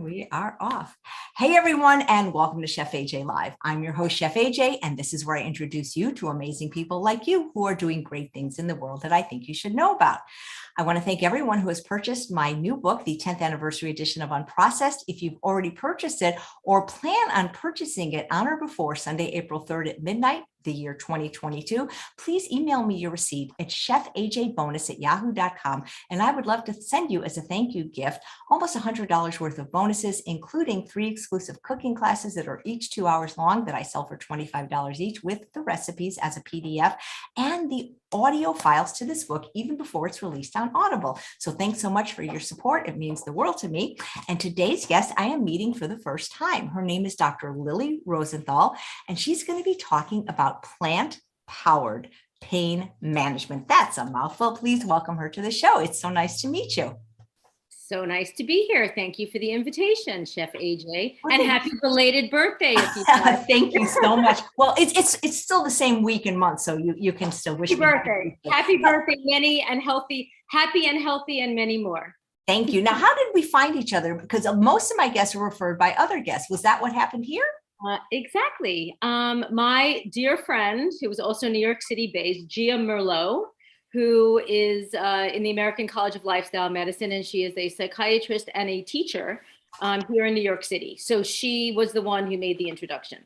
We are off. Hey, everyone, and welcome to Chef AJ Live. I'm your host, Chef AJ, and this is where I introduce you to amazing people like you who are doing great things in the world that I think you should know about. I want to thank everyone who has purchased my new book, the 10th anniversary edition of Unprocessed. If you've already purchased it or plan on purchasing it on or before Sunday, April 3rd at midnight, the year 2022, please email me your receipt at chefajbonus@yahoo.com. And I would love to send you as a thank you gift, almost $100 worth of bonuses, including 3 exclusive cooking classes that are each 2 hours long that I sell for $25 each with the recipes as a PDF and the audio files to this book even before it's released on Audible. So thanks so much for your support. It means the world to me. And today's guest I am meeting for the first time. Her name is Dr. Lillie Rosenthal, and she's going to be talking about plant-powered pain management. That's a mouthful. Please welcome her to the show. It's so nice to meet you. So nice to be here. Thank you for the invitation, Chef AJ, and happy belated birthday. If you Thank you so much. Well, it's still the same week and month, so you can still wish happy me birthday. Happy birthday, many and healthy, happy and healthy, and many more. Thank you. Now, how did we find each other? Because most of my guests were referred by other guests. Was that what happened here? Exactly. My dear friend, who was also New York City based, Gia Merlot, who is in the American College of Lifestyle Medicine, and she is a psychiatrist and a teacher here in New York City. So she was the one who made the introduction.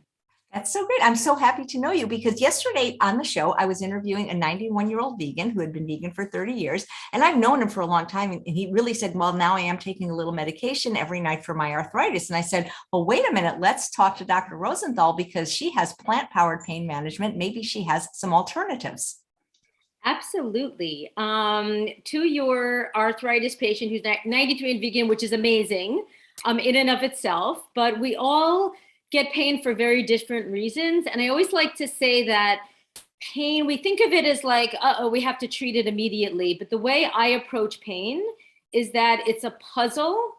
That's so great. I'm so happy to know you because yesterday on the show, I was interviewing a 91-year-old vegan who had been vegan for 30 years. And I've known him for a long time. And he really said, well, now I am taking a little medication every night for my arthritis. And I said, well, wait a minute, let's talk to Dr. Rosenthal because she has plant-powered pain management. Maybe she has some alternatives. Absolutely. To your arthritis patient who's 93 and vegan, which is amazing in and of itself, but we all get pain for very different reasons. And I always like to say that pain, we think of it as like, we have to treat it immediately. But the way I approach pain is that it's a puzzle.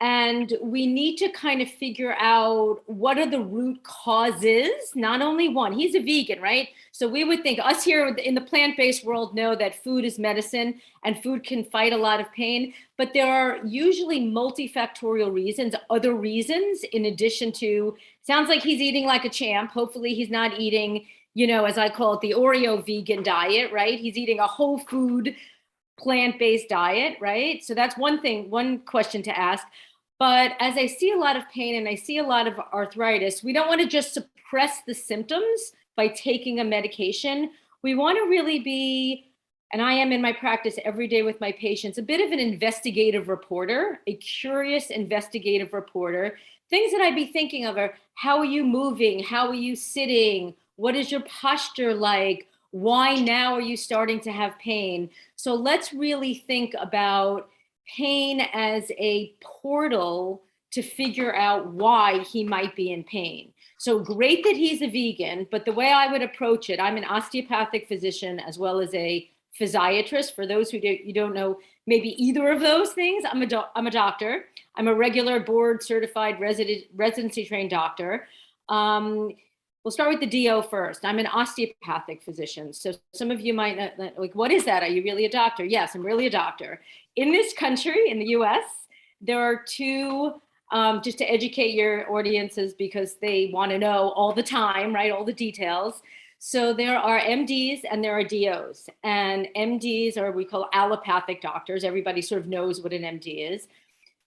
And we need to kind of figure out what are the root causes, not only one. He's a vegan, right? So we would think us here in the plant-based world know that food is medicine and food can fight a lot of pain, but there are usually multifactorial reasons, other reasons in addition to, sounds like he's eating like a champ. Hopefully he's not eating, as I call it, the Oreo vegan diet, right? He's eating a whole food plant-based diet, right? So that's one question to ask. But as I see a lot of pain and I see a lot of arthritis, we don't want to just suppress the symptoms by taking a medication. We want to really be, and I am in my practice every day with my patients, a bit of an investigative reporter, a curious investigative reporter. Things that I'd be thinking of are, how are you moving? How are you sitting? What is your posture like? Why now are you starting to have pain? So let's really think about pain as a portal to figure out why he might be in pain. So great that he's a vegan, but the way I would approach it, I'm an osteopathic physician as well as a physiatrist. For those who you don't know, maybe either of those things, I'm a doctor. I'm a regular board certified residency trained doctor. We'll start with the DO first. I'm an osteopathic physician. So some of you might not, like, what is that? Are you really a doctor? Yes, I'm really a doctor. In this country, in the US, there are two, just to educate your audiences because they want to know all the time, right? All the details. So there are MDs and there are DOs. And MDs are, we call allopathic doctors. Everybody sort of knows what an MD is.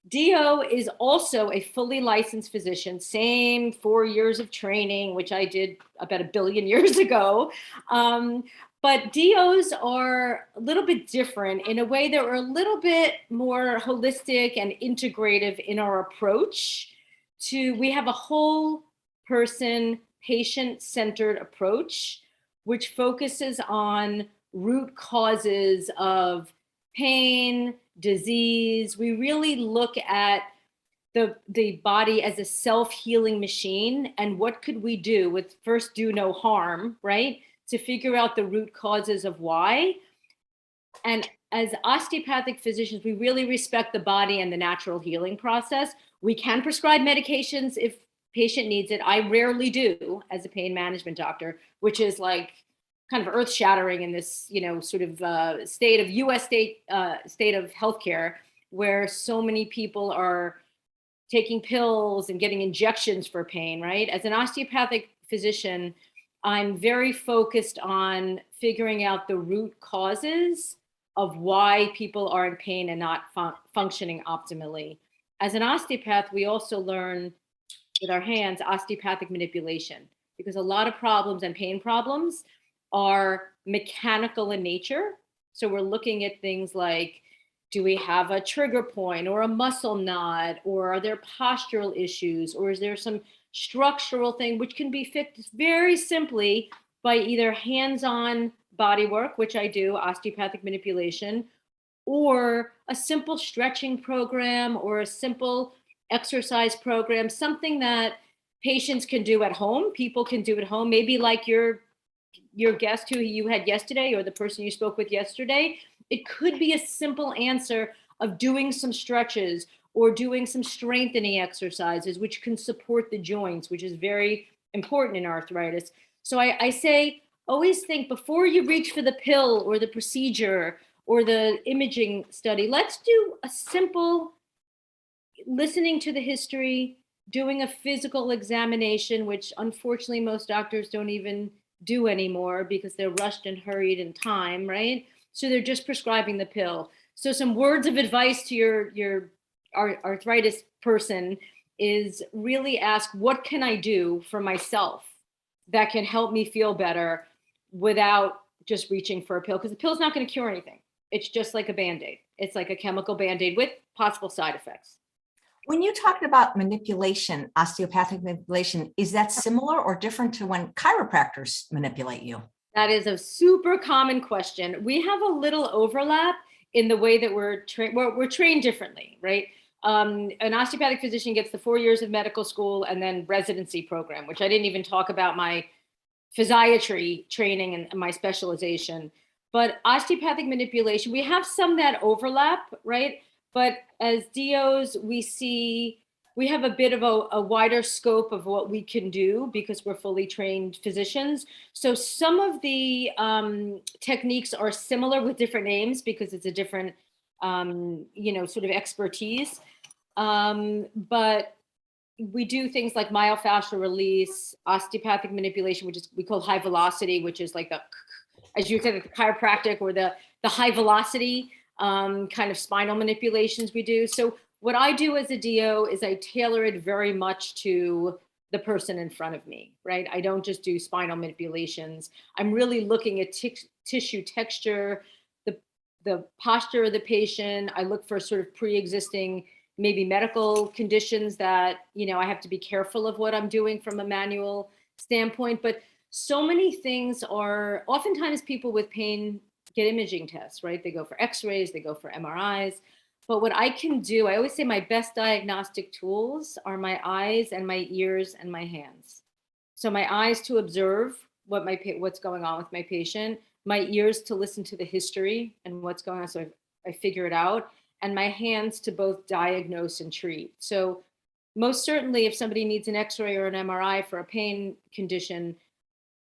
DO is also a fully licensed physician, same 4 years of training, which I did about 1 billion years ago. But DOs are a little bit different in a way that we're a little bit more holistic and integrative in our approach we have a whole person, patient-centered approach, which focuses on root causes of pain, disease. We really look at the body as a self-healing machine and what could we do with first do no harm, right? To figure out the root causes of why. And as osteopathic physicians, we really respect the body and the natural healing process. We can prescribe medications if patient needs it. I rarely do as a pain management doctor, which is like kind of earth-shattering in this, sort of state of U.S. state of healthcare, where so many people are taking pills and getting injections for pain, right? As an osteopathic physician, I'm very focused on figuring out the root causes of why people are in pain and not functioning optimally. As an osteopath, we also learn with our hands osteopathic manipulation, because a lot of problems and pain problems are mechanical in nature. So we're looking at things like, do we have a trigger point or a muscle knot, or are there postural issues, or is there some structural thing which can be fixed very simply by either hands-on body work, which I do, osteopathic manipulation, or a simple stretching program or a simple exercise program, something that patients can do at home, people can do at home, maybe like your guest who you had yesterday or the person you spoke with yesterday. It could be a simple answer of doing some stretches or doing some strengthening exercises, which can support the joints, which is very important in arthritis. So I say, always think before you reach for the pill or the procedure or the imaging study, let's do a simple listening to the history, doing a physical examination, which unfortunately most doctors don't even do anymore because they're rushed and hurried in time, right? So they're just prescribing the pill. So some words of advice to your arthritis person is really ask, what can I do for myself that can help me feel better without just reaching for a pill? Because the pill's not going to cure anything. It's just like a Band-Aid. It's like a chemical Band-Aid with possible side effects. When you talked about manipulation, osteopathic manipulation, is that similar or different to when chiropractors manipulate you? That is a super common question. We have a little overlap in the way that we're trained differently, right? An osteopathic physician gets the 4 years of medical school and then residency program, which I didn't even talk about my physiatry training and my specialization. But osteopathic manipulation, we have some that overlap, right? But as DOs, we have a bit of a wider scope of what we can do because we're fully trained physicians. So some of the techniques are similar with different names because it's a different, sort of expertise. But we do things like myofascial release, osteopathic manipulation, which is we call high velocity, which is like as you said, the chiropractic or the high velocity kind of spinal manipulations we do. So what I do as a DO is I tailor it very much to the person in front of me, right? I don't just do spinal manipulations. I'm really looking at tissue texture, the posture of the patient. I look for sort of pre-existing maybe medical conditions that, I have to be careful of what I'm doing from a manual standpoint. But so many things are, oftentimes people with pain get imaging tests, right? They go for x-rays, they go for MRIs. But what I can do, I always say my best diagnostic tools are my eyes and my ears and my hands. So my eyes to observe what's going on with my patient, my ears to listen to the history and what's going on, so I figure it out, and my hands to both diagnose and treat. So most certainly if somebody needs an x-ray or an MRI for a pain condition,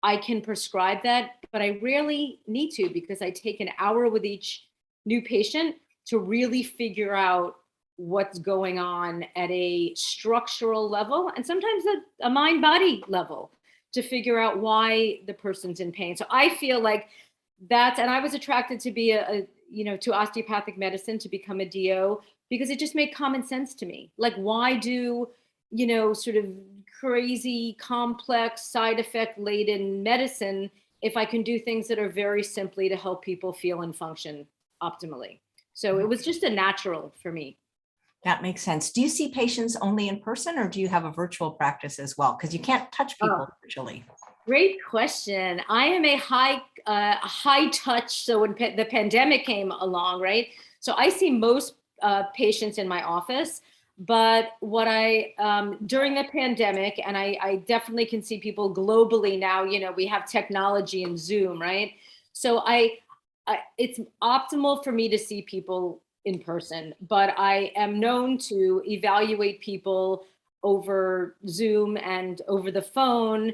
I can prescribe that, but I rarely need to because I take an hour with each new patient to really figure out what's going on at a structural level and sometimes a mind-body level to figure out why the person's in pain. So I feel like and I was attracted to be to osteopathic medicine, to become a DO, because it just made common sense to me. Like, why do, sort of crazy, complex, side effect laden medicine if I can do things that are very simply to help people feel and function optimally? So it was just a natural for me. That makes sense. Do you see patients only in person or do you have a virtual practice as well? Because you can't touch people virtually. Great question. I am a high touch. So when the pandemic came along, right? So I see most patients in my office, but what during the pandemic, and I definitely can see people globally now, we have technology and Zoom, right? So it's optimal for me to see people in person, but I am known to evaluate people over Zoom and over the phone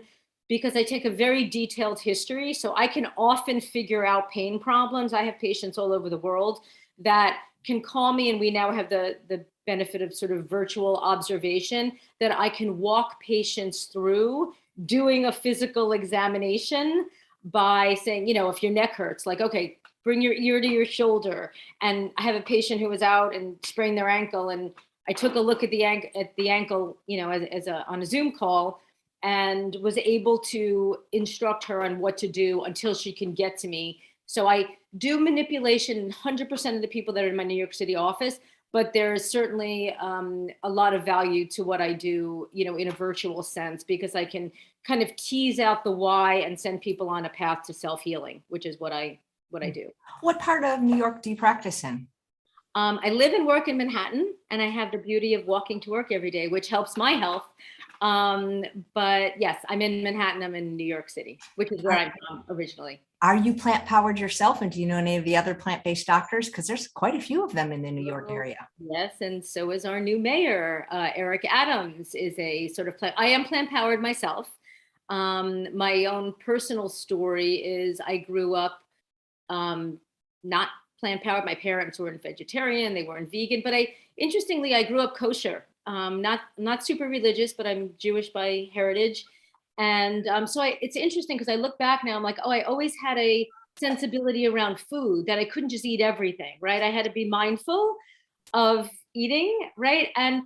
because I take a very detailed history. So I can often figure out pain problems. I have patients all over the world that can call me, and we now have the benefit of sort of virtual observation, that I can walk patients through doing a physical examination by saying, you know, if your neck hurts, like, okay, bring your ear to your shoulder. And I have a patient who was out and sprained their ankle, and I took a look at the ankle, you know, on a Zoom call, and was able to instruct her on what to do until she can get to me. So I do manipulation in 100% of the people that are in my New York City office, but there's certainly a lot of value to what I do, you know, in a virtual sense, because I can kind of tease out the why and send people on a path to self-healing, which is what I do. What part of New York do you practice in? I live and work in Manhattan, and I have the beauty of walking to work every day, which helps my health. But yes, I'm in Manhattan. I'm in New York City, which is where I'm from originally. Are you plant powered yourself? And do you know any of the other plant-based doctors? Because there's quite a few of them in the New York area. Yes, and so is our new mayor, Eric Adams, is a sort of I am plant powered myself. My own personal story is I grew up not plant powered. My parents weren't vegetarian, they weren't vegan, but interestingly, I grew up kosher. Not super religious, but I'm Jewish by heritage. And so it's interesting because I look back now, I'm like, oh, I always had a sensibility around food, that I couldn't just eat everything, right? I had to be mindful of eating, right? And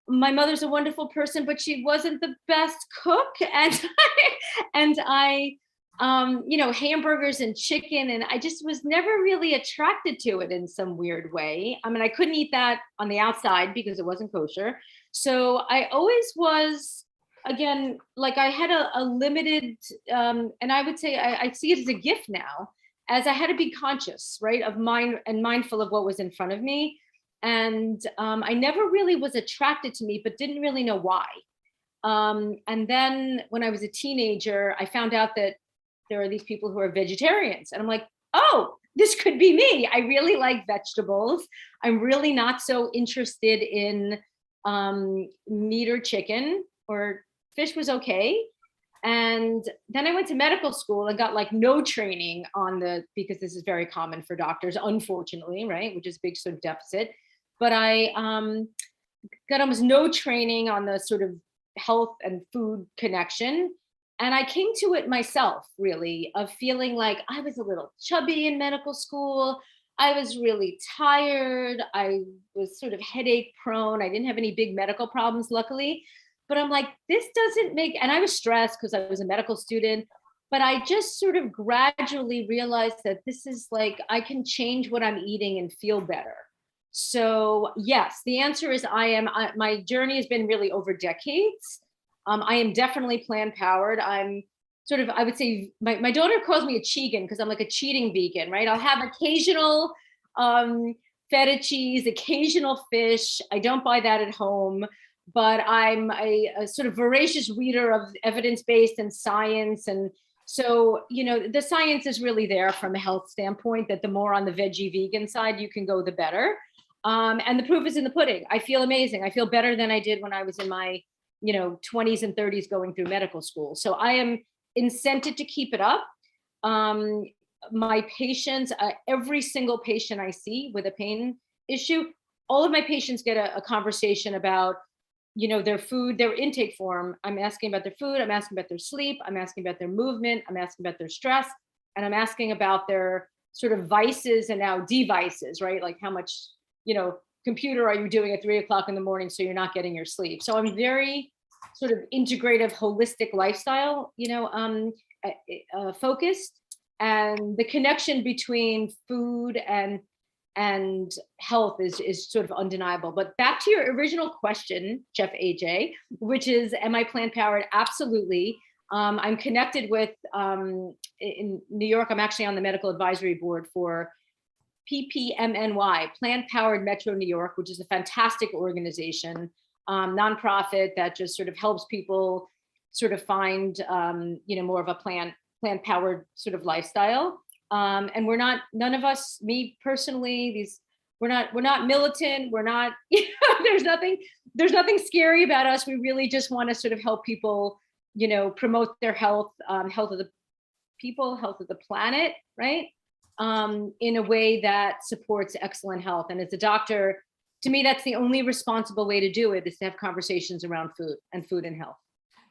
my mother's a wonderful person, but she wasn't the best cook. And I you know, hamburgers and chicken, and I just was never really attracted to it in some weird way. I mean, I couldn't eat that on the outside because it wasn't kosher. So I always was, again, like I had a limited, and I would say I see it as a gift now, as I had to be conscious, right, of mind and mindful of what was in front of me. And I never really was attracted to meat, but didn't really know why. And then when I was a teenager, I found out that there are these people who are vegetarians. And I'm like, oh, this could be me. I really like vegetables. I'm really not so interested in meat or chicken, or fish was okay. And then I went to medical school and got like no training on because this is very common for doctors, unfortunately, right? Which is a big sort of deficit. But I got almost no training on the sort of health and food connection. And I came to it myself, really, of feeling like I was a little chubby in medical school. I was really tired. I was sort of headache prone. I didn't have any big medical problems, luckily. But I'm like, this doesn't make, and I was stressed because I was a medical student. But I just sort of gradually realized that this is like, I can change what I'm eating and feel better. So yes, the answer is my journey has been really over decades. I am definitely plant powered. I'm sort of, I would say, my daughter calls me a chegan because I'm like a cheating vegan, right? I'll have occasional feta cheese, occasional fish. I don't buy that at home, but I'm a sort of voracious reader of evidence-based and science. And so, you know, the science is really there from a health standpoint, that the more on the veggie vegan side you can go, the better. And the proof is in the pudding. I feel amazing. I feel better than I did when I was in my 20s and 30s going through medical school. So I am incented to keep it up. My patients, every single patient I see with a pain issue, all of my patients get a conversation about, their food, their intake form. I'm asking about their food. I'm asking about their sleep. I'm asking about their movement. I'm asking about their stress. And I'm asking about their sort of vices and now devices, right? Like how much, computer are you doing at 3 o'clock in the morning so you're not getting your sleep? So I'm very sort of integrative, holistic lifestyle, focused, and the connection between food and health is sort of undeniable. But back to your original question, Chef AJ, which is, am I plant powered? Absolutely. I'm connected with, in New York, I'm actually on the medical advisory board for PPMNY, Plant Powered Metro New York, which is a fantastic organization, nonprofit that just sort of helps people sort of find, more of a plant powered sort of lifestyle. And none of us, me personally, we're not militant. We're not, there's nothing scary about us. We really just want to sort of help people, promote their health, health of the people, health of the planet, right? In a way that supports excellent health. And as a doctor, to me, that's the only responsible way to do it, is to have conversations around food and health.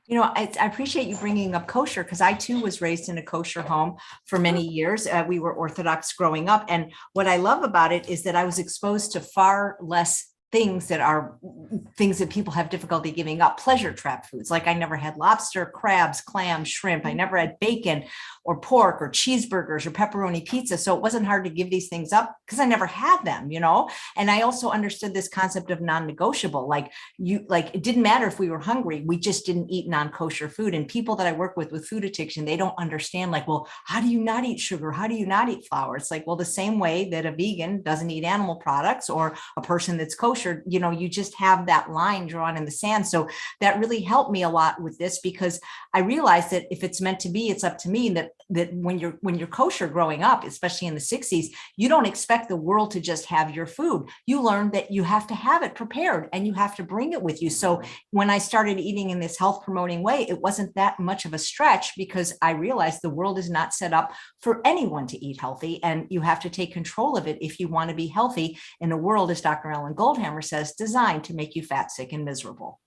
You know, I appreciate you bringing up kosher, because I too was raised in a kosher home for many years. We were Orthodox growing up. And what I love about it is that I was exposed to far less things that people have difficulty giving up, pleasure trap foods. Like I never had lobster, crabs, clams, shrimp. I never had bacon or pork or cheeseburgers or pepperoni pizza. So it wasn't hard to give these things up because I never had them, you know? And I also understood this concept of non-negotiable. Like it didn't matter if we were hungry, we just didn't eat non-kosher food. And people that I work with food addiction, they don't understand, like, well, how do you not eat sugar? How do you not eat flour? It's like, well, the same way that a vegan doesn't eat animal products, or a person that's kosher, you know, you just have that line drawn in the sand. So that really helped me a lot with this, because I realized that if it's meant to be, it's up to me. That when you're kosher growing up, especially in the 60s, you don't expect the world to just have your food. You learn that you have to have it prepared and you have to bring it with you. So when I started eating in this health promoting way, it wasn't that much of a stretch, because I realized the world is not set up for anyone to eat healthy, and you have to take control of it if you want to be healthy in a world, as Dr. Ellen Goldhammer says, designed to make you fat, sick, and miserable.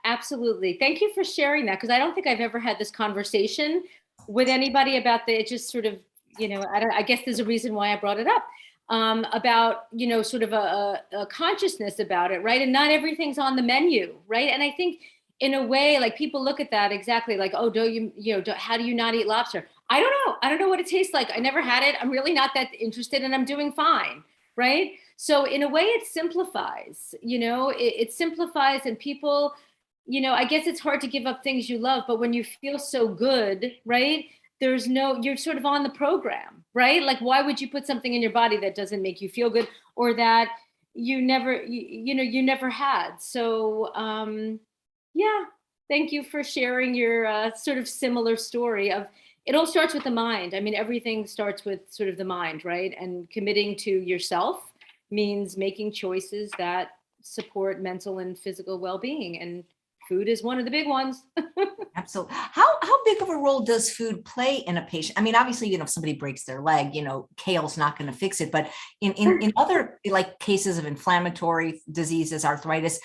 Absolutely. Thank you for sharing that, because I don't think I've ever had this conversation with anybody about it just sort of, you know, I guess there's a reason why I brought it up, about, you know, sort of a consciousness about it, right? And not everything's on the menu, right? And I think in a way, like, people look at that exactly like, oh, how do you not eat lobster? I don't know. I don't know what it tastes like. I never had it. I'm really not that interested, and I'm doing fine, right? So in a way, it simplifies, you know, it simplifies, and people, you know, I guess it's hard to give up things you love, but when you feel so good, right, you're sort of on the program, right? Like, why would you put something in your body that doesn't make you feel good, or that you never had? So, yeah, thank you for sharing your sort of similar story of, it all starts with the mind. I mean, everything starts with sort of the mind, right? And committing to yourself means making choices that support mental and physical well-being, and food is one of the big ones. Absolutely. How big of a role does food play in a patient? I mean, obviously, you know, if somebody breaks their leg, you know, kale's not going to fix it. But in other, like, cases of inflammatory diseases, arthritis,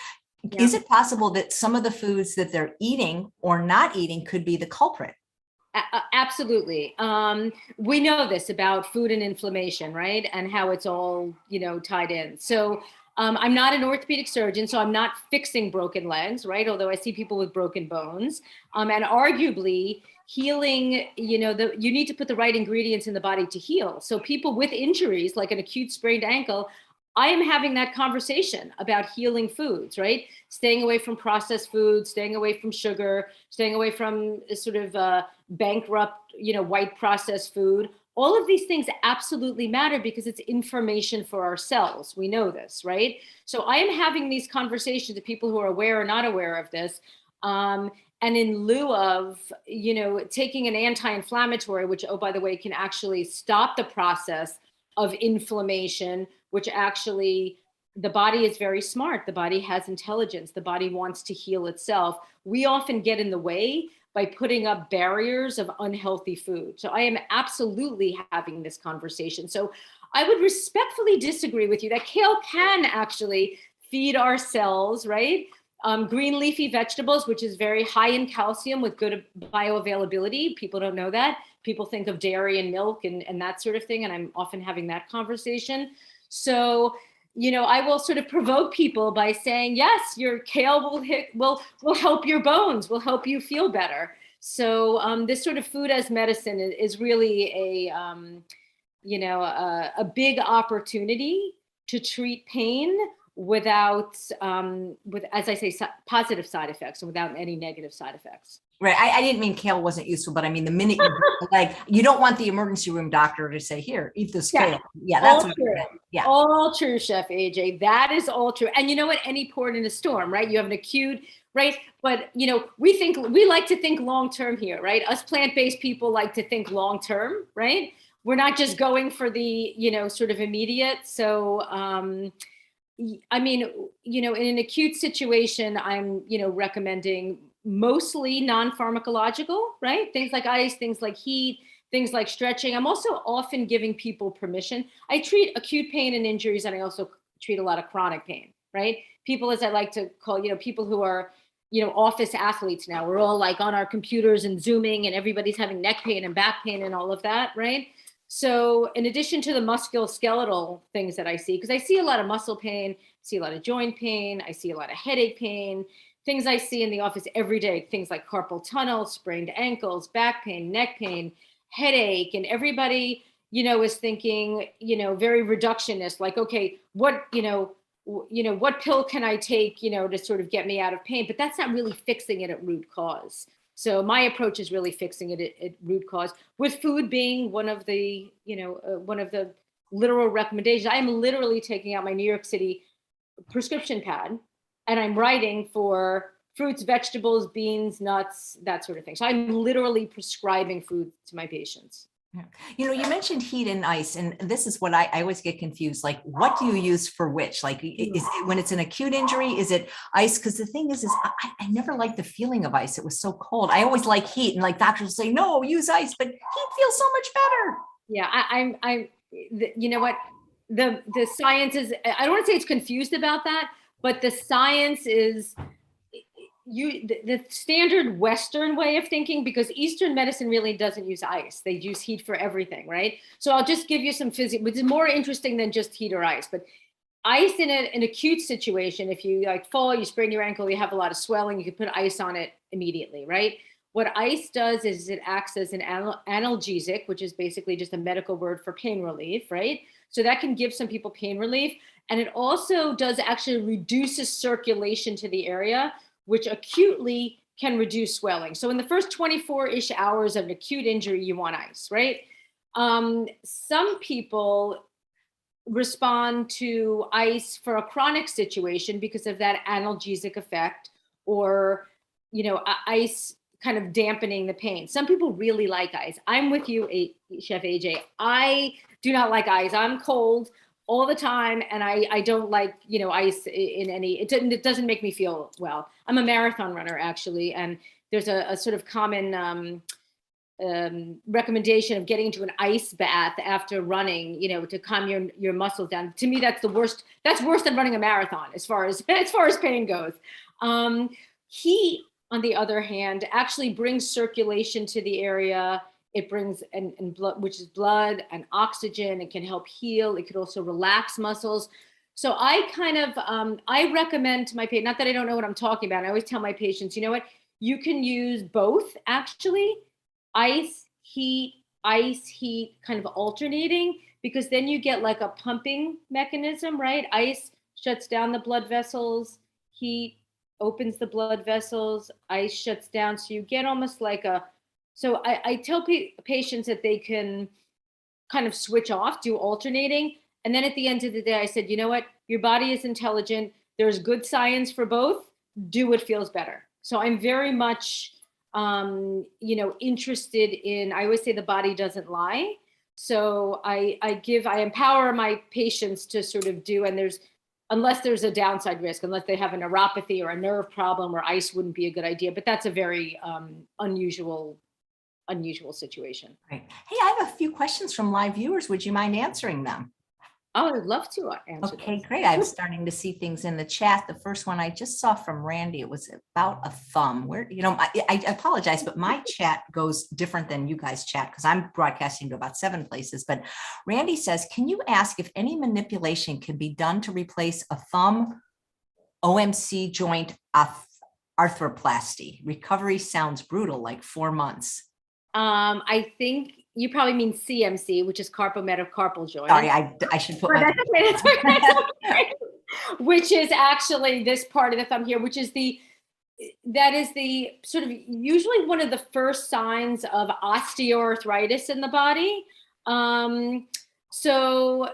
Yeah. Is it possible that some of the foods that they're eating or not eating could be the culprit? Absolutely. We know this about food and inflammation, right? And how it's all, you know, tied in. So I'm not an orthopedic surgeon, so I'm not fixing broken legs, right? Although I see people with broken bones. And arguably, healing, you know, you need to put the right ingredients in the body to heal. So people with injuries, like an acute sprained ankle, I am having that conversation about healing foods, right? Staying away from processed foods, staying away from sugar, staying away from sort of bankrupt, you know, white processed food. All of these things absolutely matter, because it's information for our cells. We know this, right? So I am having these conversations with people who are aware or not aware of this. And in lieu of, you know, taking an anti-inflammatory, which, oh, by the way, can actually stop the process of inflammation, which actually, the body is very smart. The body has intelligence. The body wants to heal itself. We often get in the way by putting up barriers of unhealthy food. So I am absolutely having this conversation. So I would respectfully disagree with you that kale can actually feed our cells, right? Green leafy vegetables, which is very high in calcium with good bioavailability. People don't know that. People think of dairy and milk and that sort of thing. And I'm often having that conversation. So, you know, I will sort of provoke people by saying, yes, your kale will help your bones, will help you feel better. So this sort of food as medicine is really a big opportunity to treat pain without, as I say, positive side effects, and without any negative side effects. Right. I didn't mean kale wasn't useful, but I mean, the minute you don't want the emergency room doctor to say, here, eat this kale. Yeah, that's all true. Yeah. All true, Chef AJ. That is all true. And you know what? Any port in a storm, right? You have an acute, right? But, you know, we like to think long-term here, right? Us plant-based people like to think long-term, right? We're not just going for the, you know, sort of immediate. So, I mean, you know, in an acute situation, I'm, you know, recommending mostly non-pharmacological, right? Things like ice, things like heat, things like stretching. I'm also often giving people permission. I treat acute pain and injuries, and I also treat a lot of chronic pain, right? People, as I like to call, people who are, office athletes now. We're all like on our computers and Zooming, and everybody's having neck pain and back pain and all of that, right? So in addition to the musculoskeletal things that I see, because I see a lot of muscle pain, see a lot of joint pain, I see a lot of headache pain, things I see in the office every day, things like carpal tunnel, sprained ankles, back pain, neck pain, headache, and everybody, is thinking, very reductionist, like, okay, what pill can I take, to sort of get me out of pain? But that's not really fixing it at root cause. So my approach is really fixing it at root cause, with food being one of the literal recommendations. I am literally taking out my New York City prescription pad, and I'm writing for fruits, vegetables, beans, nuts, that sort of thing. So I'm literally prescribing food to my patients. You mentioned heat and ice, and this is what I always get confused. Like, what do you use for which? Like, is it when it's an acute injury? Is it ice? Because the thing is I never liked the feeling of ice. It was so cold. I always like heat, and like doctors will say, no, use ice, but heat feels so much better. Yeah, you know what? The science is, I don't want to say it's confused about that, but the science is, the standard Western way of thinking, because Eastern medicine really doesn't use ice. They use heat for everything, right? So I'll just give you some physics, which is more interesting than just heat or ice. But ice in an acute situation, if you like fall, you sprain your ankle, you have a lot of swelling, you can put ice on it immediately, right? What ice does is it acts as an analgesic, which is basically just a medical word for pain relief, right? So that can give some people pain relief. And it also does actually reduces circulation to the area, which acutely can reduce swelling. So in the first 24-ish hours of an acute injury, you want ice, right? Some people respond to ice for a chronic situation because of that analgesic effect, or, ice kind of dampening the pain. Some people really like ice. I'm with you, Chef AJ. I do not like ice. I'm cold all the time, and I don't like, ice in any, it doesn't make me feel well. I'm a marathon runner, actually, and there's a sort of common recommendation of getting into an ice bath after running, to calm your muscles down. To me, that's the worst. That's worse than running a marathon as far as pain goes. Heat, on the other hand, actually brings circulation to the area. It brings and blood, which is blood and oxygen. It can help heal. It could also relax muscles. So I kind of, I recommend to my patient, not that I don't know what I'm talking about. I always tell my patients, you know what, you can use both, actually, ice, heat, kind of alternating, because then you get like a pumping mechanism, right? Ice shuts down the blood vessels, heat opens the blood vessels, ice shuts down. So you get almost like so I tell patients that they can kind of switch off, do alternating. And then at the end of the day, I said, you know what, your body is intelligent. There's good science for both. Do what feels better. So I'm very much, interested in, I always say the body doesn't lie. So I empower my patients to sort of do, and unless there's a downside risk, unless they have a neuropathy or a nerve problem, where ice wouldn't be a good idea, but that's a very unusual situation. Right. Hey, I have a few questions from live viewers. Would you mind answering them? Oh, I'd love to answer. Okay, great. I'm starting to see things in the chat. The first one I just saw from Randy, it was about a thumb. Where, I apologize, but my chat goes different than you guys chat, because I'm broadcasting to about 7 places. But Randy says, can you ask if any manipulation can be done to replace a thumb OMC joint arthroplasty? Recovery sounds brutal, like 4 months. I think you probably mean CMC, which is carpometacarpal joint. Sorry, I should put my... That's okay. Which is actually this part of the thumb here, that is the sort of usually one of the first signs of osteoarthritis in the body. So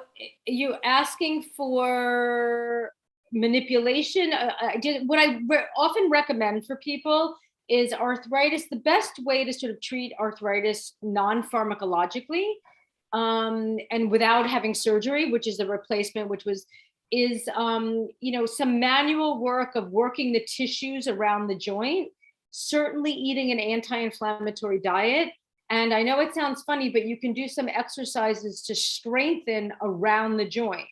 you asking for manipulation. What I often recommend for people is arthritis. The best way to sort of treat arthritis non-pharmacologically, and without having surgery, which is the replacement, is some manual work of working the tissues around the joint, certainly eating an anti-inflammatory diet. And I know it sounds funny, but you can do some exercises to strengthen around the joint.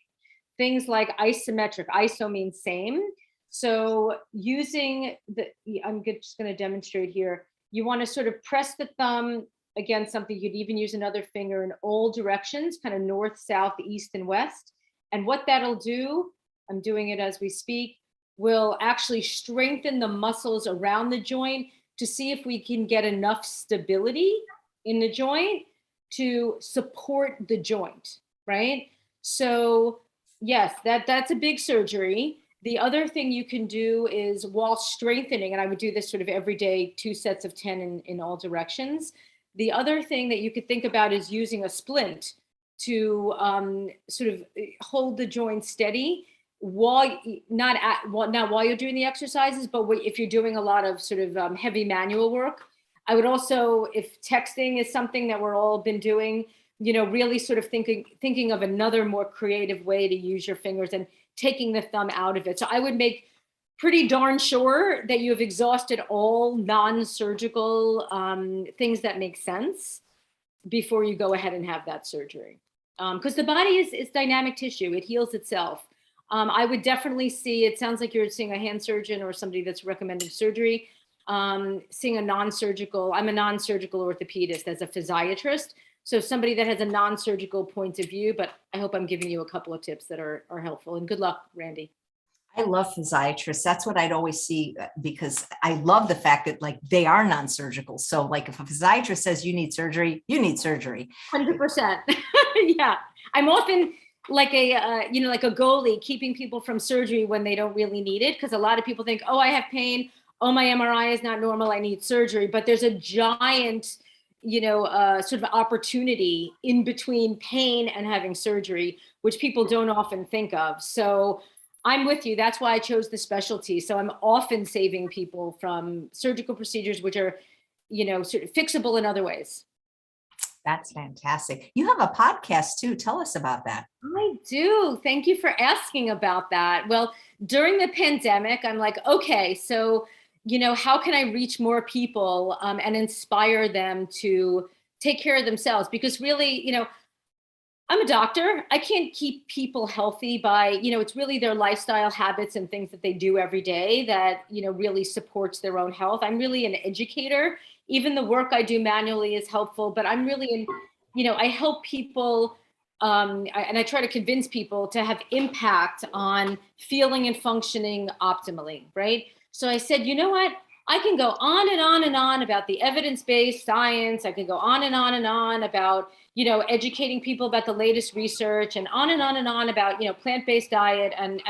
things like isometric. Iso means same. So using just going to demonstrate here. You want to sort of press the thumb against something. You'd even use another finger in all directions, kind of north, south, east, and west. And what that'll do, I'm doing it as we speak, will actually strengthen the muscles around the joint to see if we can get enough stability in the joint to support the joint, right? So yes, that's a big surgery. The other thing you can do is, while strengthening, and I would do this sort of every day, 2 sets of 10 in all directions. The other thing that you could think about is using a splint to sort of hold the joint steady while not while you're doing the exercises, but if you're doing a lot of sort of heavy manual work. I would also, if texting is something that we're all been doing, really sort of thinking of another more creative way to use your fingers and taking the thumb out of it. So I would make pretty darn sure that you have exhausted all non-surgical things that make sense before you go ahead and have that surgery. Because the body is dynamic tissue. It heals itself. I would definitely see, it sounds like you're seeing a hand surgeon or somebody that's recommending surgery, seeing a non-surgical. I'm a non-surgical orthopedist as a physiatrist. So somebody that has a non-surgical point of view, but I hope I'm giving you a couple of tips that are helpful. And good luck, Randy. I love physiatrists. That's what I'd always see, because I love the fact that like they are non-surgical. So like if a physiatrist says you need surgery, you need surgery. 100%. Yeah. I'm often like like a goalie, keeping people from surgery when they don't really need it. Because a lot of people think, oh, I have pain. Oh, my MRI is not normal. I need surgery. But there's a giant, sort of opportunity in between pain and having surgery, which people don't often think of. So I'm with you. That's why I chose the specialty. So I'm often saving people from surgical procedures, which are, sort of fixable in other ways. That's fantastic. You have a podcast too. Tell us about that. I do. Thank you for asking about that. Well, during the pandemic, I'm like, okay, so, how can I reach more people and inspire them to take care of themselves? Because really, I'm a doctor. I can't keep people healthy by, it's really their lifestyle habits and things that they do every day that, really supports their own health. I'm really an educator. Even the work I do manually is helpful, but I'm really I help people and I try to convince people to have impact on feeling and functioning optimally, right? So I said, you know what? I can go on and on and on about the evidence-based science. I can go on and on and on about, educating people about the latest research, and on and on and on about, plant-based diet and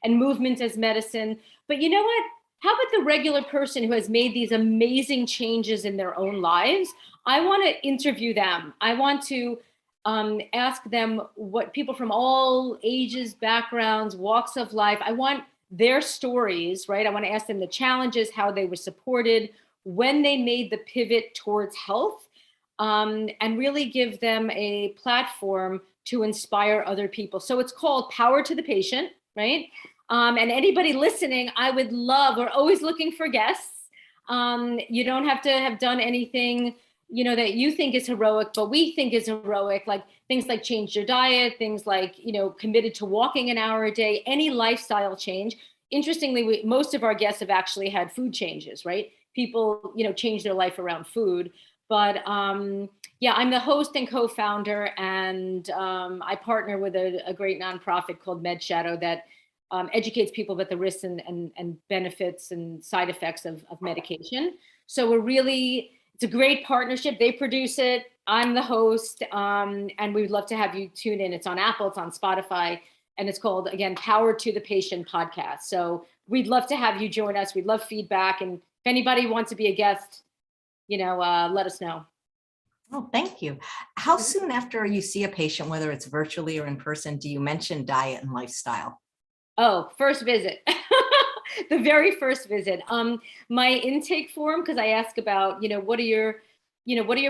movement as medicine. But you know what? How about the regular person who has made these amazing changes in their own lives? I want to interview them. I want to ask them, what people from all ages, backgrounds, walks of life, I want their stories, right? I want to ask them the challenges, how they were supported when they made the pivot towards health, and really give them a platform to inspire other people. So it's called Power to the Patient, right? And anybody listening, I would love, we're always looking for guests. You don't have to have done anything, that you think is heroic, but we think is heroic, like things like change your diet, things like, committed to walking an hour a day, any lifestyle change. Interestingly, most of our guests have actually had food changes, right? People, change their life around food. But yeah, I'm the host and co-founder, and I partner with a great nonprofit called MedShadow that educates people about the risks and benefits and side effects of medication. So it's a great partnership. They produce it. I'm the host. And we'd love to have you tune in. It's on Apple, it's on Spotify, and it's called, again, Power to the Patient podcast. So we'd love to have you join us. We'd love feedback. And if anybody wants to be a guest, let us know. Oh, thank you. How soon after you see a patient, whether it's virtually or in person, do you mention diet and lifestyle? Oh, first visit. The very first visit. My intake form, because I ask about, what are your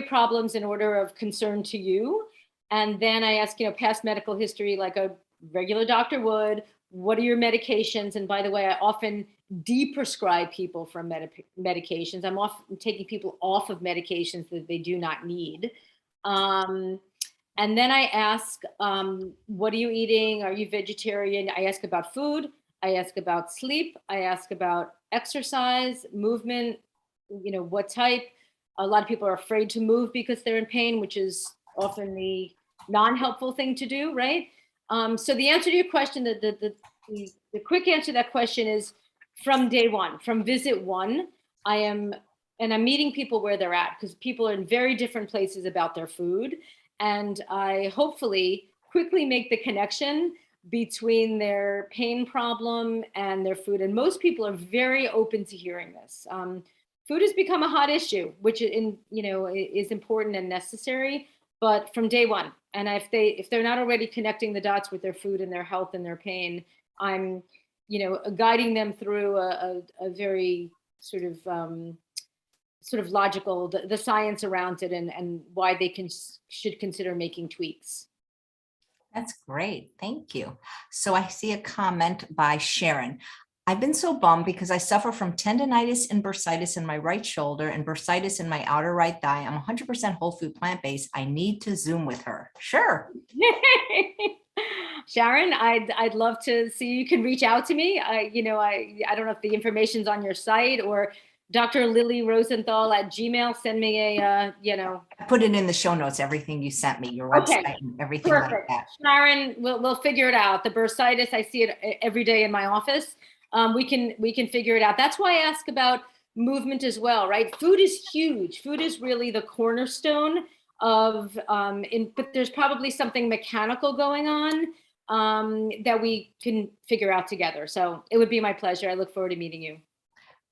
problems in order of concern to you? And then I ask, past medical history, like a regular doctor would. What are your medications? And by the way, I often deprescribe people from medications. I'm often taking people off of medications that they do not need. And then I ask, what are you eating? Are you vegetarian? I ask about food. I ask about sleep. I ask about exercise, movement, what type. A lot of people are afraid to move because they're in pain, which is often the non-helpful thing to do, right? So the answer to your question, the quick answer to that question is from day one, from visit one, I'm meeting people where they're at, because people are in very different places about their food. And I hopefully quickly make the connection between their pain problem and their food. And most people are very open to hearing this. Food has become a hot issue, which is important and necessary, but from day one. And if they're not already connecting the dots with their food and their health and their pain, I'm, guiding them through a very sort of logical, the science around it, and why they should consider making tweaks. That's great. Thank you. So I see a comment by Sharon. I've been so bummed because I suffer from tendonitis and bursitis in my right shoulder and bursitis in my outer right thigh. I'm 100% whole food plant-based. I need to Zoom with her. Sure. Sharon, I'd love to see you. Can reach out to me. I don't know if the information's on your site, or Dr. Lillie Rosenthal at Gmail. Send me a, I put it in the show notes, everything you sent me, your website, and everything perfect. like that. Sharon, we'll figure it out. The bursitis, I see it every day in my office. We can figure it out. That's why I ask about movement as well, right? Food is huge. Food is really the cornerstone of, but there's probably something mechanical going on that we can figure out together. So it would be my pleasure. I look forward to meeting you.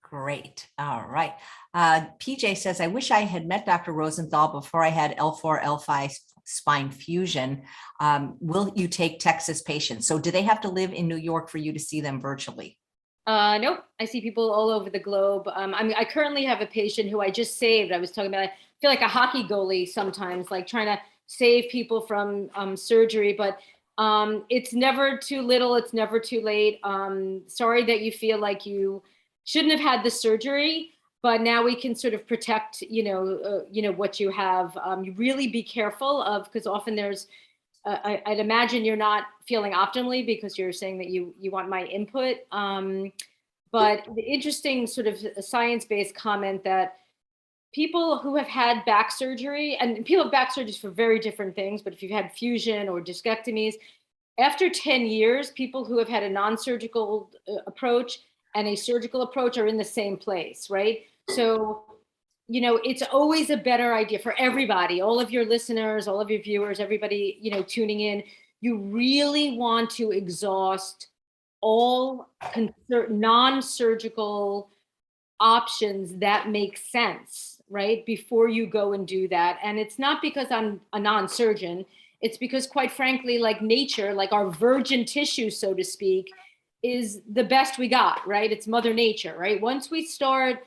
Great. All right. PJ says, I wish I had met Dr. Rosenthal before I had L4, L5 spine fusion. Will you take Texas patients? So do they have to live in New York for you to see them virtually? Nope. I see people all over the globe. I currently have a patient who I just saved. I was talking about, I feel like a hockey goalie sometimes, like trying to save people from surgery, but it's never too little. It's never too late. Sorry that you feel like you shouldn't have had the surgery, but now we can sort of protect, what you have. You really be careful of, because often there's, I'd imagine you're not feeling optimally because you're saying that you want my input. But the interesting sort of science-based comment that people who have had back surgery, and people have back surgeries for very different things, but if you've had fusion or discectomies, after 10 years, people who have had a non-surgical approach and a surgical approach are in the same place, right? So, it's always a better idea for everybody, all of your listeners, all of your viewers, everybody, tuning in. You really want to exhaust all non-surgical options that make sense, right? Before you go and do that. And it's not because I'm a non-surgeon. It's because, quite frankly, like nature, like our virgin tissue, so to speak, is the best we got, right? It's Mother Nature, right? Once we start,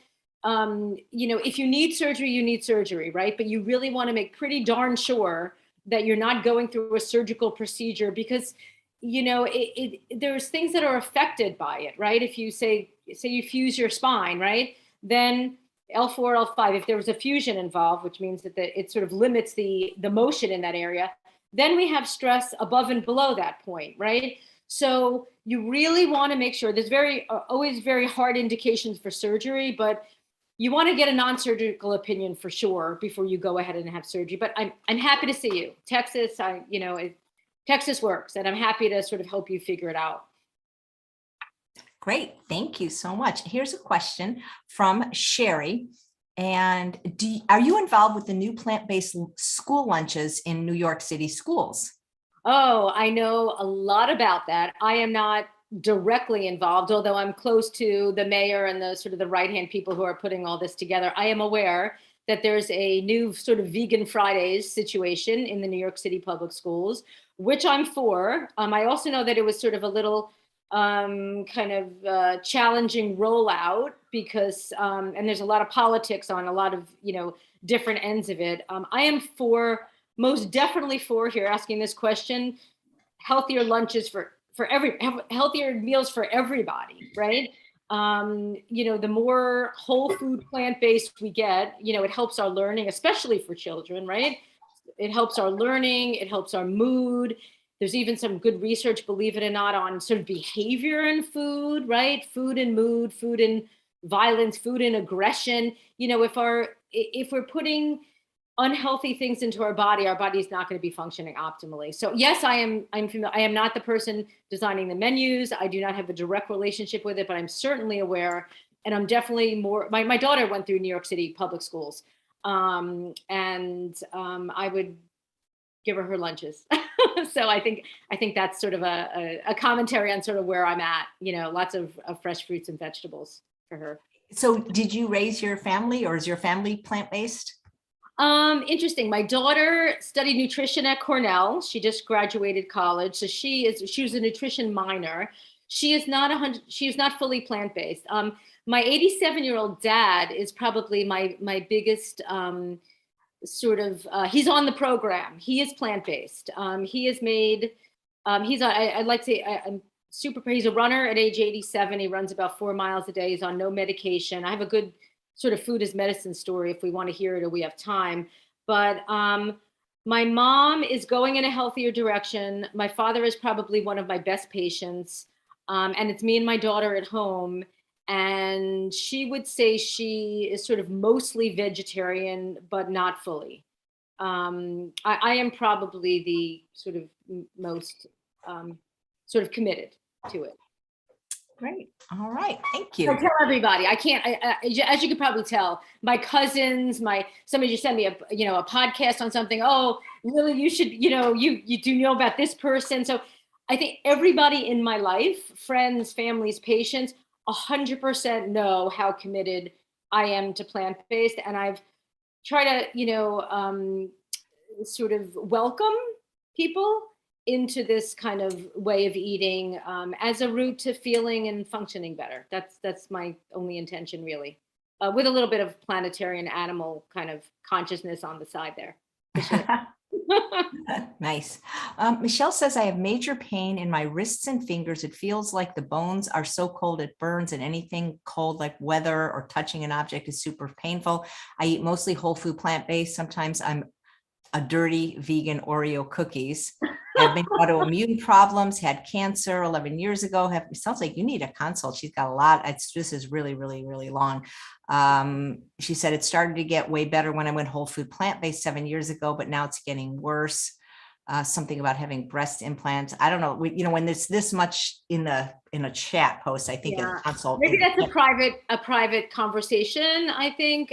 if you need surgery, you need surgery, right? But you really want to make pretty darn sure that you're not going through a surgical procedure, because, there's things that are affected by it, right? If you say you fuse your spine, right? Then L4, L5, if there was a fusion involved, which means that it sort of limits the motion in that area, then we have stress above and below that point, right? So you really want to make sure there's always very hard indications for surgery, but you want to get a non-surgical opinion for sure before you go ahead and have surgery. But I'm happy to see you. Texas, Texas works, and I'm happy to sort of help you figure it out. Great. Thank you so much. Here's a question from Sherry. And are you involved with the new plant-based school lunches in New York City schools? Oh, I know a lot about that. I am not directly involved, although I'm close to the mayor and the sort of the right-hand people who are putting all this together. I am aware that there's a new sort of vegan Fridays situation in the New York City public schools, which I'm for. I also know that it was sort of a little challenging rollout because, and there's a lot of politics on a lot of, different ends of it. I am most definitely for, here asking this question, healthier lunches healthier meals for everybody, right? The more whole food plant-based we get, it helps our learning, especially for children, right? it helps our learning, it helps our mood. There's even some good research, believe it or not, on sort of behavior in food, right? Food and mood, food and violence, food and aggression. You know, if we're putting unhealthy things into our body is not going to be functioning optimally. So yes, I'm familiar. I am not the person designing the menus. I do not have a direct relationship with it, but I'm certainly aware. And I'm definitely more, my daughter went through New York City public schools. I would give her lunches. So I think that's sort of a commentary on sort of where I'm at, you know, lots of fresh fruits and vegetables for her. So did you raise your family, or is your family plant-based? Interesting. My daughter studied nutrition at Cornell. She just graduated college. So she was a nutrition minor. She is not fully plant-based. My 87-year-old dad is probably my biggest, he's on the program. He is plant-based. He has made, he's a runner at age 87. He runs about 4 miles a day. He's on no medication. I have a good sort of food as medicine story if we want to hear it or we have time. But my mom is going in a healthier direction. My father is probably one of my best patients. And it's me and my daughter at home. And she would say she is sort of mostly vegetarian, but not fully. I am probably the sort of most sort of committed to it. Great. All right. Thank I you. tell everybody. I can't. As you could probably tell, my cousins, somebody just sent me a podcast on something. Oh, Lillie, you should. You do know about this person. So I think everybody in my life, friends, families, patients, 100% know how committed I am to plant-based, and I've tried to sort of welcome people into this kind of way of eating as a route to feeling and functioning better. That's my only intention, really, with a little bit of planetarian animal kind of consciousness on the side there. For sure. Nice. Michelle says, I have major pain in my wrists and fingers. It feels like the bones are so cold it burns, and anything cold like weather or touching an object is super painful. I eat mostly whole food plant-based. Sometimes I'm a dirty vegan Oreo cookies. Have been autoimmune problems, had cancer 11 years ago. Sounds like you need a consult. She's got a lot. This is really, really, really long. She said it started to get way better when I went whole food plant-based 7 years ago, but now it's getting worse. Something about having breast implants. I don't know. When there's this much in a chat post, I think a consult. Maybe that's a private conversation. I think,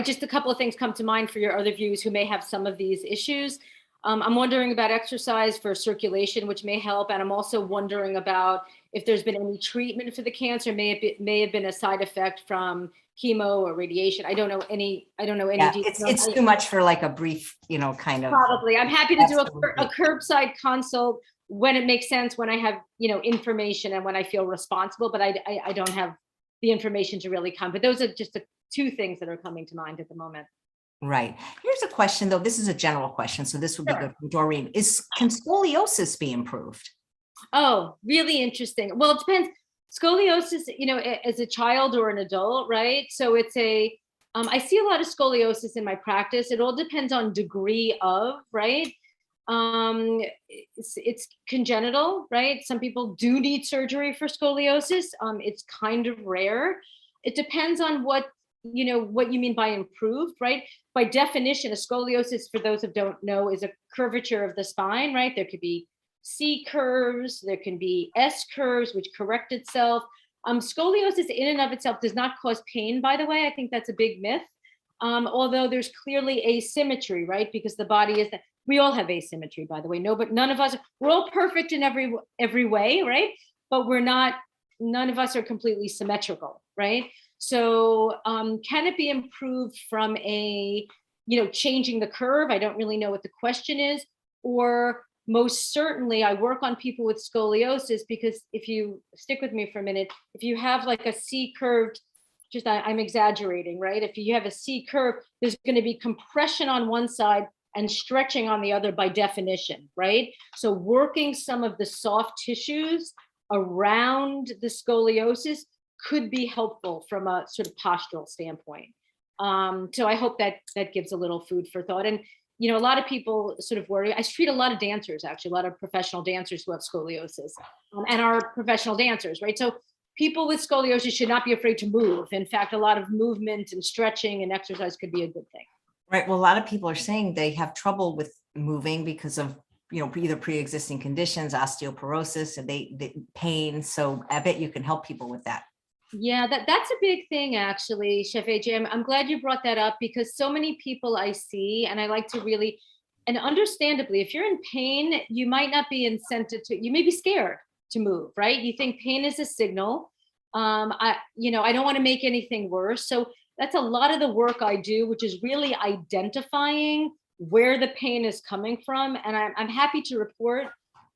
just a couple of things come to mind for your other viewers who may have some of these issues. I'm wondering about exercise for circulation, which may help. And I'm also wondering about if there's been any treatment for the cancer, may have been a side effect from chemo or radiation. I don't know any details. It's too much for like a brief, kind of. Probably. I'm happy to do a curbside consult when it makes sense, when I have, information and when I feel responsible, but I don't have the information to really come. But those are just the two things that are coming to mind at the moment. Right. Here's a question, though. This is a general question, so this would be good from Doreen. Can scoliosis be improved? Oh, really interesting. Well, it depends. Scoliosis, as a child or an adult, right? So it's I see a lot of scoliosis in my practice. It all depends on degree of, right? It's congenital, right? Some people do need surgery for scoliosis. It's kind of rare. It depends on what you mean by improved, right? By definition, a scoliosis, for those who don't know, is a curvature of the spine, right? There could be C curves, there can be S curves, which correct itself. Scoliosis in and of itself does not cause pain, by the way. I think that's a big myth. Although there's clearly asymmetry, right? Because the body is, we all have asymmetry, by the way. No, but none of us, we're all perfect in every way, right? But none of us are completely symmetrical, right? So can it be improved from changing the curve? I don't really know what the question is. Or most certainly I work on people with scoliosis, because if you stick with me for a minute, if you have like a C curved, I'm exaggerating, right? If you have a C curve, there's going to be compression on one side and stretching on the other by definition, right? So working some of the soft tissues around the scoliosis could be helpful from a sort of postural standpoint. So I hope that gives a little food for thought. And you know, a lot of people sort of worry. I treat a lot of dancers, actually, a lot of professional dancers who have scoliosis, and are professional dancers, right? So people with scoliosis should not be afraid to move. In fact, a lot of movement and stretching and exercise could be a good thing. Right. Well, a lot of people are saying they have trouble with moving because of, you know, either pre-existing conditions, osteoporosis, and they pain. So I bet you can help people with that. Yeah, that's a big thing, actually, Chef AJ. I'm glad you brought that up, because so many people I see, and I like to really, and understandably, if you're in pain, you might not be incented to, you may be scared to move, right? You think pain is a signal. You know, I don't want to make anything worse. So that's a lot of the work I do, which is really identifying where the pain is coming from. And I'm happy to report,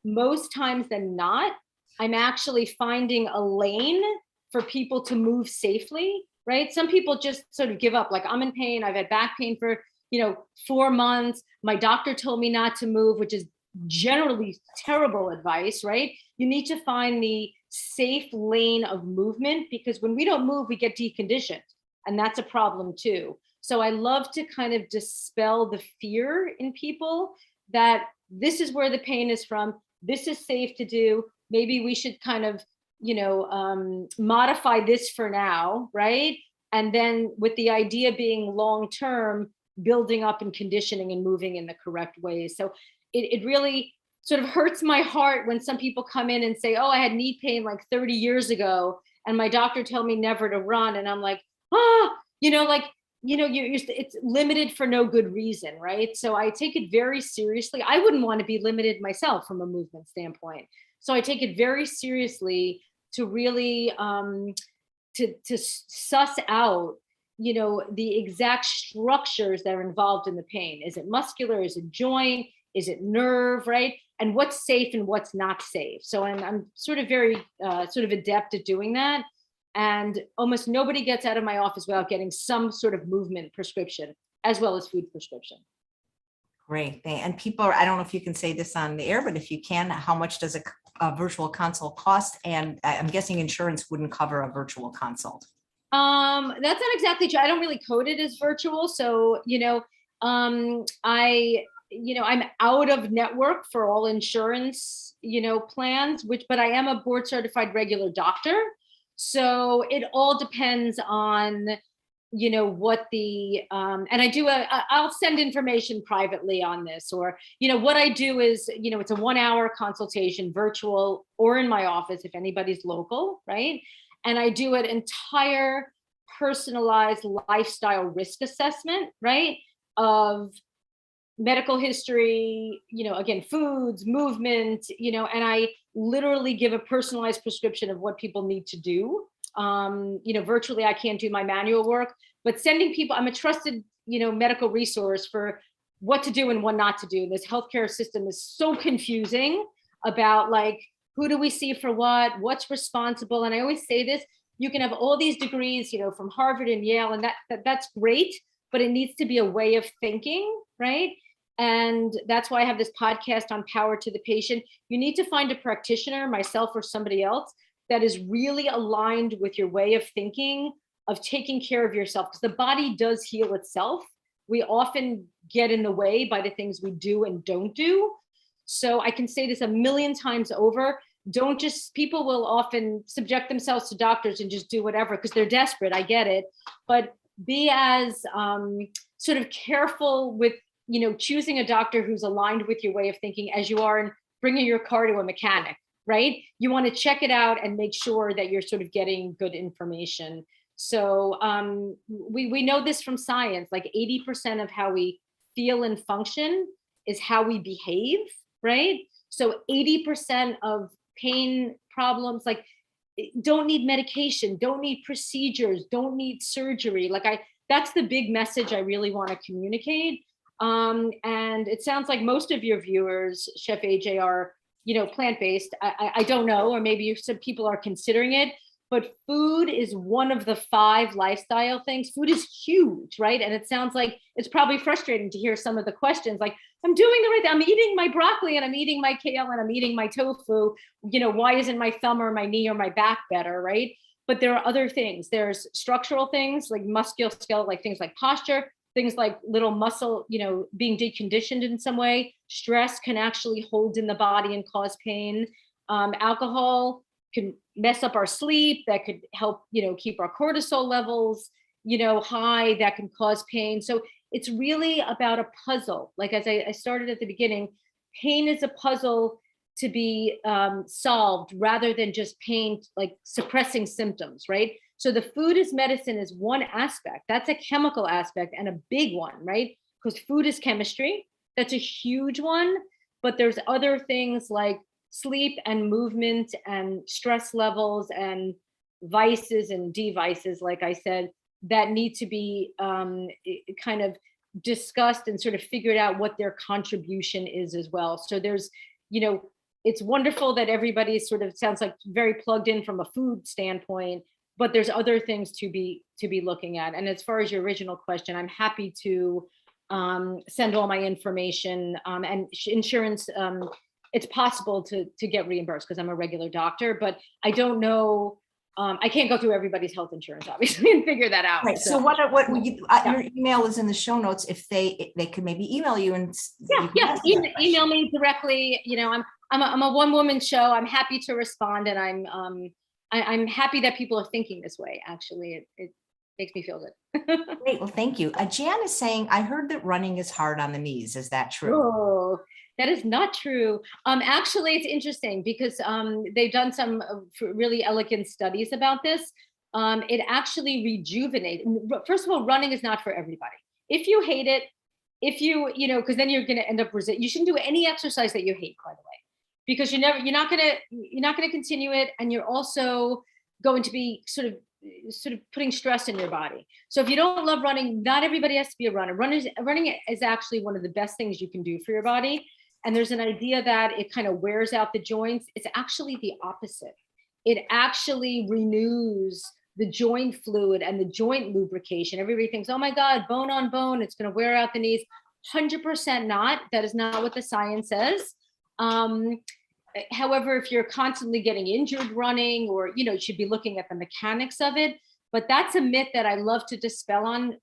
most times than not, I'm actually finding a lane for people to move safely, right? Some people just sort of give up, like, I'm in pain, I've had back pain for, you know, 4 months. My doctor told me not to move, which is generally terrible advice, right? You need to find the safe lane of movement, because when we don't move, we get deconditioned. And that's a problem too. So I love to kind of dispel the fear in people that this is where the pain is from. This is safe to do. Maybe we should kind of, you know, modify this for now, right? And then with the idea being long-term, building up and conditioning and moving in the correct ways. So it really sort of hurts my heart when some people come in and say, oh, I had knee pain like 30 years ago, and my doctor told me never to run. And I'm like, oh, you know, like, you know, it's limited for no good reason, right? So I take it very seriously. I wouldn't want to be limited myself from a movement standpoint. So I take it very seriously to really to suss out, you know, the exact structures that are involved in the pain. Is it muscular? Is it joint? Is it nerve, right? And what's safe and what's not safe. So I'm sort of very sort of adept at doing that. And almost nobody gets out of my office without getting some sort of movement prescription, as well as food prescription. Great. And people are, I don't know if you can say this on the air, but if you can, how much does a virtual consult cost? And I'm guessing insurance wouldn't cover a virtual consult. That's not exactly true. I don't really code it as virtual. So, you know, I'm out of network for all insurance, you know, plans, but I am a board certified regular doctor. So it all depends on, you know, what the, and I'll send information privately on this, or, you know, what I do is, you know, it's a 1-hour consultation, virtual or in my office, if anybody's local, right? And I do an entire personalized lifestyle risk assessment, right? Of medical history, you know, again, foods, movement, you know, and I literally give a personalized prescription of what people need to do. You know, virtually, I can't do my manual work, but sending people, I'm a trusted, you know, medical resource for what to do and what not to do. This healthcare system is so confusing about, like, who do we see for what, what's responsible. And I always say this, you can have all these degrees, you know, from Harvard and Yale, and that's great, but it needs to be a way of thinking, right? And that's why I have this podcast on Power to the Patient. You need to find a practitioner, myself or somebody else, that is really aligned with your way of thinking, of taking care of yourself, because the body does heal itself. We often get in the way by the things we do and don't do. So I can say this a million times over. People will often subject themselves to doctors and just do whatever because they're desperate. I get it. But be as sort of careful with, you know, choosing a doctor who's aligned with your way of thinking as you are in bringing your car to a mechanic, right? You want to check it out and make sure that you're sort of getting good information. So we know this from science, like 80% of how we feel and function is how we behave, right? So 80% of pain problems, like, don't need medication, don't need procedures, don't need surgery. That's the big message I really want to communicate. And it sounds like most of your viewers, Chef AJ, are, you know, plant-based. I don't know, or maybe some people are considering it, but food is one of the 5 lifestyle things. Food is huge, right? And it sounds like it's probably frustrating to hear some of the questions, like, I'm doing the right thing. I'm eating my broccoli and I'm eating my kale and I'm eating my tofu. You know, why isn't my thumb or my knee or my back better, right? But there are other things. There's structural things like musculoskeletal, like things like posture. things like little muscle, being deconditioned in some way. Stress can actually hold in the body and cause pain. Alcohol can mess up our sleep. That could help, keep our cortisol levels, high. That can cause pain. So it's really about a puzzle. Like, as I started at the beginning, pain is a puzzle to be solved rather than just pain, like suppressing symptoms, right? So the food is medicine is one aspect. That's a chemical aspect and a big one, right? Because food is chemistry. That's a huge one. But there's other things like sleep and movement and stress levels and vices and devices, like I said, that need to be kind of discussed and sort of figured out what their contribution is as well. So there's, it's wonderful that everybody sort of sounds like very plugged in from a food standpoint, but there's other things to be looking at. And as far as your original question, I'm happy to send all my information and insurance. It's possible to get reimbursed because I'm a regular doctor, but I don't know. I can't go through everybody's health insurance, obviously, and figure that out. Right. So what would you, your email is in the show notes. If they could maybe email you and email me directly. I'm a one-woman show. I'm happy to respond, and I'm happy that people are thinking this way. Actually, it makes me feel good. Great. Well, thank you. Jan is saying, I heard that running is hard on the knees. Is that true? Oh, that is not true. Actually, it's interesting because they've done some really elegant studies about this. It actually rejuvenates. First of all, running is not for everybody. If you hate it, because then you're going to end up you shouldn't do any exercise that you hate, by the way, because you're not going to continue it, and you're also going to be sort of putting stress in your body. So if you don't love running, not everybody has to be a runner. Running is actually one of the best things you can do for your body. And there's an idea that it kind of wears out the joints. It's actually the opposite. It actually renews the joint fluid and the joint lubrication. Everybody thinks, oh my God, bone on bone, it's going to wear out the knees. 100% not. That is not what the science says. However, if you're constantly getting injured running, or, you should be looking at the mechanics of it. But that's a myth that I love to dispel on,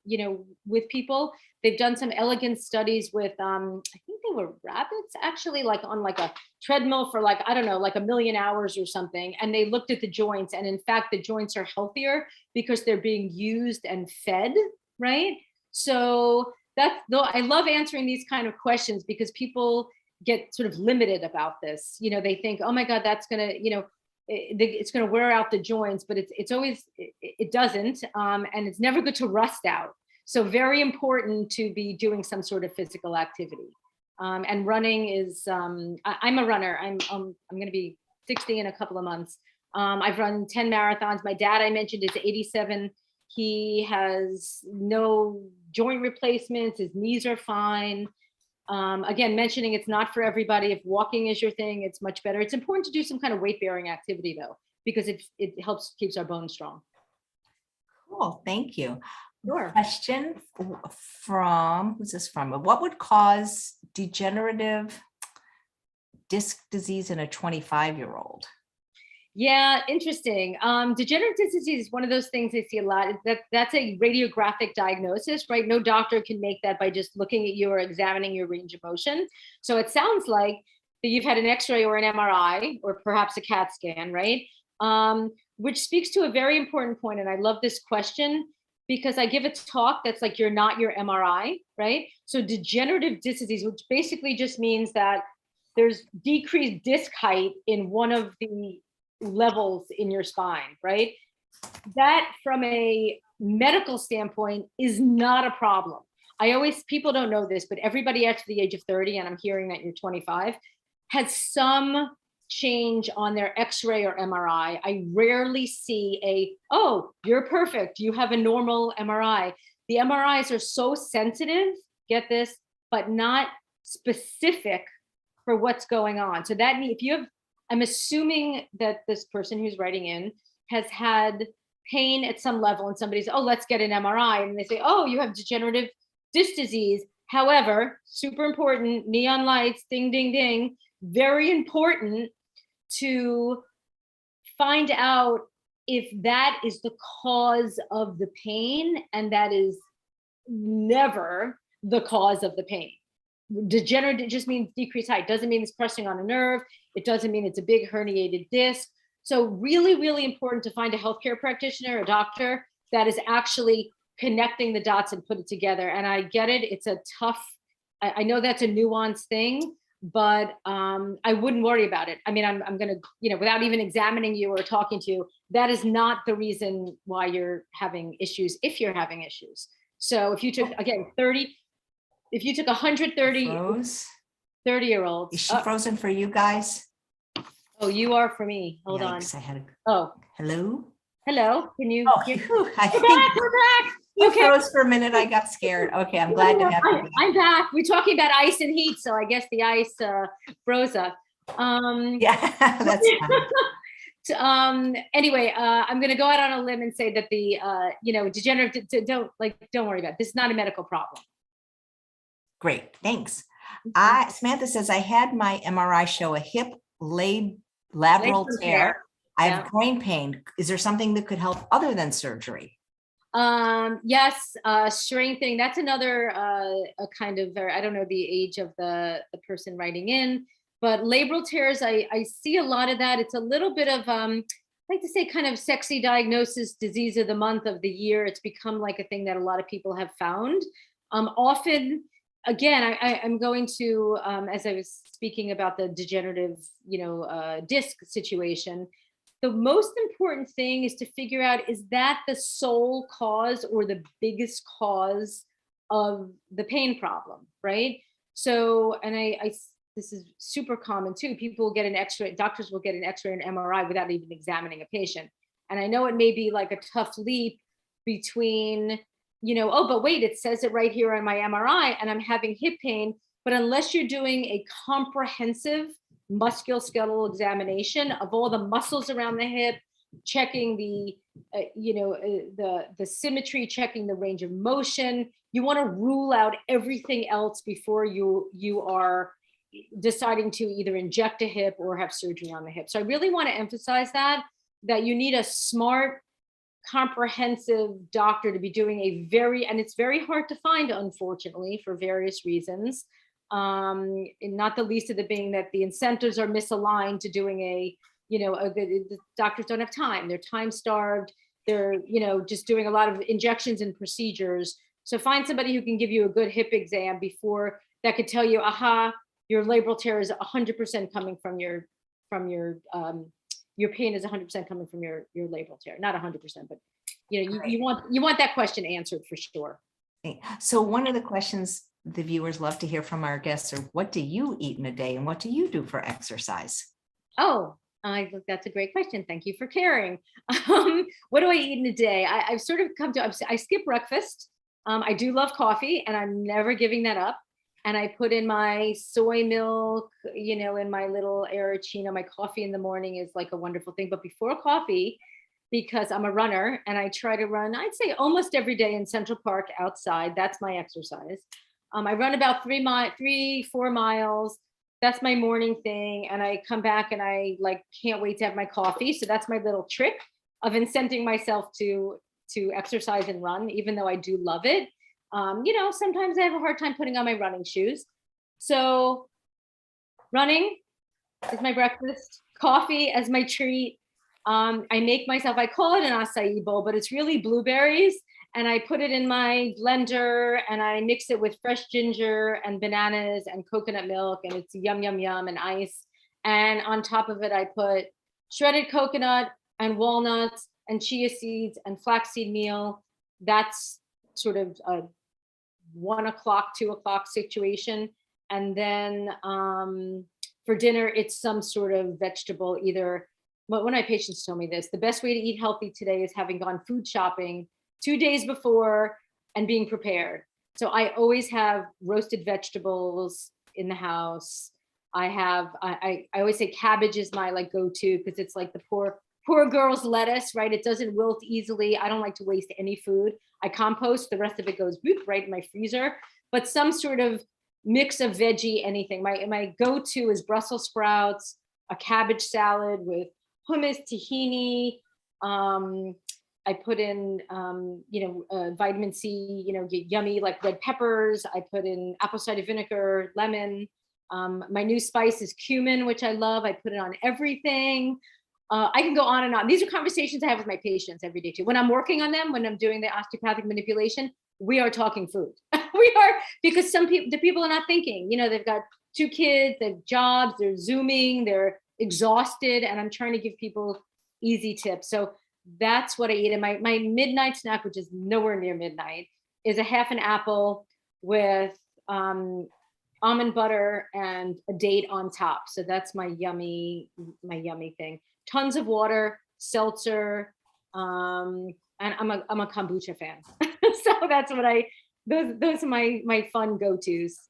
with people. They've done some elegant studies with, I think they were rabbits, actually, like on like a treadmill for like, I don't know, like 1 million hours or something. And they looked at the joints. And in fact, the joints are healthier because they're being used and fed, right? So I love answering these kind of questions because people get sort of limited about this. They think, oh my God, that's going to, it's going to wear out the joints, but it doesn't. And it's never good to rust out. So very important to be doing some sort of physical activity. And running is, I'm a runner. I'm going to be 60 in a couple of months. I've run 10 marathons. My dad, I mentioned, is 87. He has no joint replacements. His knees are fine. Again, mentioning it's not for everybody. If walking is your thing, it's much better. It's important to do some kind of weight-bearing activity though, because it keeps our bones strong. Cool, thank you. Sure. Question from, who's this from? What would cause degenerative disc disease in a 25-year-old? Yeah, interesting. Degenerative disc disease is one of those things I see a lot. That's a radiographic diagnosis, right? No doctor can make that by just looking at you or examining your range of motion. So it sounds like that you've had an X-ray or an MRI or perhaps a CAT scan, right? Which speaks to a very important point. And I love this question because I give a talk that's like, you're not your MRI, right? So degenerative disc disease, which basically just means that there's decreased disc height in one of the levels in your spine, right? That from a medical standpoint is not a problem. People don't know this, but everybody after the age of 30, and I'm hearing that you're 25, has some change on their X-ray or MRI. I rarely see oh, you're perfect, you have a normal MRI. The MRIs are so sensitive, get this, but not specific for what's going on. So that if you have, I'm assuming that this person who's writing in has had pain at some level and somebody's, oh, let's get an MRI. And they say, oh, you have degenerative disc disease. However, super important, neon lights, ding, ding, ding, very important to find out if that is the cause of the pain and that is never the cause of the pain. Degenerative just means decreased height. Doesn't mean it's pressing on a nerve. It doesn't mean it's a big herniated disc. So really, really important to find a healthcare practitioner, a doctor that is actually connecting the dots and put it together. And I get it. It's a tough, I know that's a nuanced thing, but I wouldn't worry about it. I mean, I'm going to, you know, without even examining you or talking to you, that is not the reason why you're having issues, if you're having issues. So if you took, again, 30, if you took 130 Froze. 30-year-olds. Is she frozen for you guys? Oh, you are for me. Hold Yikes, on. I had a, Oh, hello? hello. Can you? Oh, hear me? phew, I We're think back. We're back. you Okay. froze for a minute. I got scared. Okay, I'm glad to have you back. I'm back. We're talking about ice and heat, so I guess the ice froze us. Yeah, that's fine. Anyway, I'm going to go out on a limb and say that the you know, degenerative, don't worry about it. This is not a medical problem. Great, thanks. Samantha says, I had my MRI show a hip lateral tear. I have groin pain. Is there something that could help other than surgery? Yes, strengthening. That's another a kind of, I don't know the age of the person writing in, but labral tears, I see a lot of that. It's a little bit of, I like to say kind of sexy diagnosis, disease of the month, of the year. It's become like a thing that a lot of people have found. Often, again, I'm going to, as I was speaking about the degenerative, you know, disc situation, the most important thing is to figure out, is that the sole cause or the biggest cause of the pain problem, right? So, and this is super common too. People will get an X-ray, doctors will get an X-ray and MRI without even examining a patient. And I know it may be like a tough leap between, you know, oh, but wait, it says it right here on my MRI and I'm having hip pain. But unless you're doing a comprehensive musculoskeletal examination of all the muscles around the hip, checking the, you know, the symmetry, checking the range of motion, you want to rule out everything else before you are deciding to either inject a hip or have surgery on the hip. So I really want to emphasize that you need a smart, comprehensive doctor to be doing a very, and it's very hard to find, unfortunately, for various reasons. And not the least of it being that the incentives are misaligned to doing a, you know, the doctors don't have time. They're time starved. They're, you know, just doing a lot of injections and procedures. So find somebody who can give you a good hip exam before that could tell you, aha, your labral tear is 100% coming from your pain is 100% coming from your labral tear, not 100%, but you know, you want that question answered for sure. So one of the questions the viewers love to hear from our guests are, what do you eat in a day and what do you do for exercise? Oh, that's a great question. Thank you for caring. What do I eat in a day? I've sort of come to, I skip breakfast. I do love coffee and I'm never giving that up. And I put in my soy milk, you know, in my little Arachino. My coffee in the morning is like a wonderful thing. But before coffee, because I'm a runner and I try to run, I'd say almost every day in Central Park outside. That's my exercise. I run about 3-4 miles. That's my morning thing. And I come back and I like can't wait to have my coffee. So that's my little trick of incenting myself to exercise and run, even though I do love it. You know, sometimes I have a hard time putting on my running shoes. So running is my breakfast, coffee as my treat. I make myself, I call it an acai bowl, but it's really blueberries. And I put it in my blender and I mix it with fresh ginger and bananas and coconut milk. And it's yum, yum, yum, and ice. And on top of it, I put shredded coconut and walnuts and chia seeds and flaxseed meal. That's sort of a 1 o'clock, 2 o'clock situation. And then for dinner, it's some sort of vegetable, either, one of my patients told me this, the best way to eat healthy today is having gone food shopping 2 days before and being prepared. So I always have roasted vegetables in the house. I always say cabbage is my like go-to because it's like the poor girl's lettuce, right? It doesn't wilt easily. I don't like to waste any food. I compost, the rest of it goes right in my freezer, but some sort of mix of veggie, anything. My go-to is Brussels sprouts, a cabbage salad with hummus, tahini, I put in, vitamin C, yummy like red peppers. I put in apple cider vinegar, lemon. My new spice is cumin, which I love. I put it on everything. I can go on and on. These are conversations I have with my patients every day too. When I'm working on them, when I'm doing the osteopathic manipulation, we are talking food. We are, because the people are not thinking, they've got 2 kids, they have jobs, they're Zooming, they're exhausted. And I'm trying to give people easy tips. So that's what I eat. And my midnight snack, which is nowhere near midnight, is a half an apple with almond butter and a date on top. So that's my yummy thing. Tons of water, seltzer, and I'm a kombucha fan. So that's what those are my fun go-tos.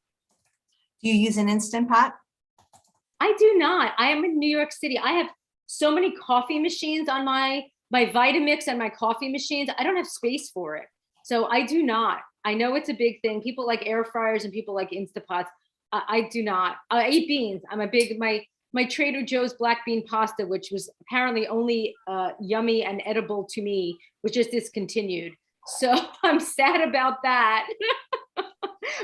Do you use an Instant Pot? I do not. I am in New York City. I have so many coffee machines on my Vitamix and my coffee machines. I don't have space for it. So I do not. I know it's a big thing. People like air fryers and people like Instapots. I do not. I eat beans. I'm a big, my Trader Joe's black bean pasta, which was apparently only yummy and edible to me, was just discontinued. So I'm sad about that.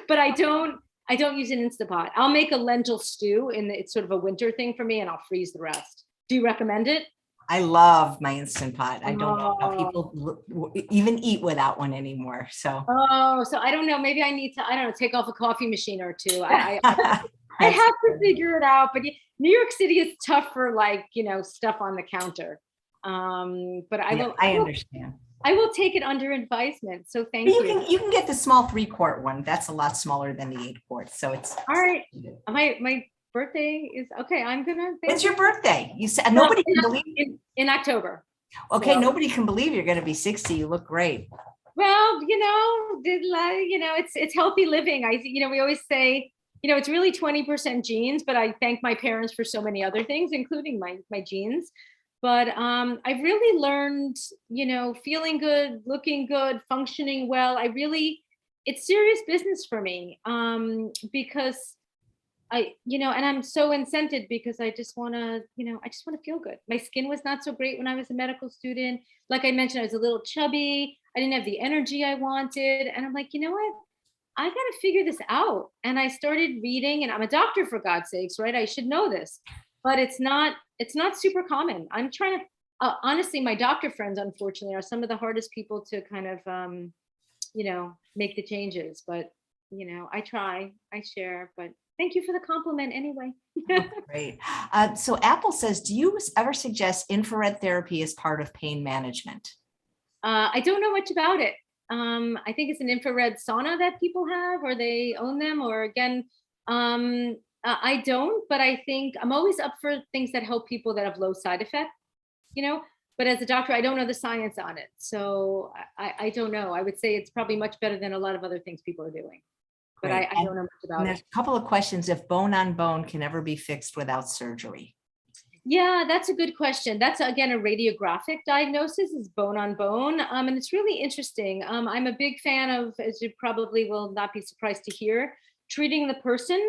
But I don't use an Instapot. I'll make a lentil stew, and it's sort of a winter thing for me, and I'll freeze the rest. Do you recommend it? I love my Instant Pot. I don't know how people even eat without one anymore. So so I don't know. Maybe I need to, I don't know, take off a coffee machine or two. I have to figure it out. But New York City is tough for stuff on the counter. But I understand. I will take it under advisement. So thank you. You can get the small 3-quart one. That's a lot smaller than the 8-quart. So it's all right. My birthday is okay. I'm gonna. When's your birthday? You said nobody can believe in October. Okay, so. Nobody can believe you're going to be 60. You look great. Well, it's healthy living. We always say, it's really 20% genes, but I thank my parents for so many other things, including my genes. But I've really learned, feeling good, looking good, functioning well. It's serious business for me because and I'm so incented because I just want to feel good. My skin was not so great when I was a medical student. Like I mentioned, I was a little chubby. I didn't have the energy I wanted. And I'm like, you know what? I got to figure this out. And I started reading, and I'm a doctor, for God's sakes, right? I should know this, but it's not super common. I'm trying to, honestly, my doctor friends, unfortunately, are some of the hardest people to kind of, make the changes. But, I try, I share, but thank you for the compliment anyway. Great. So Apple says, do you ever suggest infrared therapy as part of pain management? I don't know much about it. I think it's an infrared sauna that people have, or they own them, or again, I don't, but I think I'm always up for things that help people that have low side effect, but as a doctor, I don't know the science on it. So I don't know. I would say it's probably much better than a lot of other things people are doing. But I don't know much about it. There's a couple of questions. If bone on bone can ever be fixed without surgery? Yeah, that's a good question. That's, again, a radiographic diagnosis, is bone on bone. And it's really interesting. I'm a big fan of, as you probably will not be surprised to hear, treating the person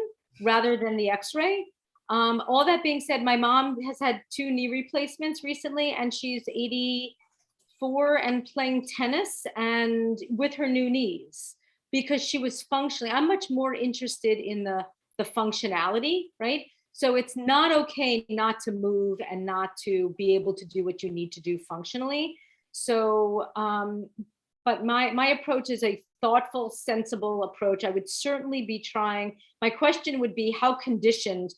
rather than the x-ray. All that being said, my mom has had 2 knee replacements recently, and she's 84 and playing tennis and with her new knees, because she was functionally. I'm much more interested in the functionality, right? So it's not okay not to move and not to be able to do what you need to do functionally. So, but my approach is a thoughtful, sensible approach. I would certainly be trying. My question would be, how conditioned,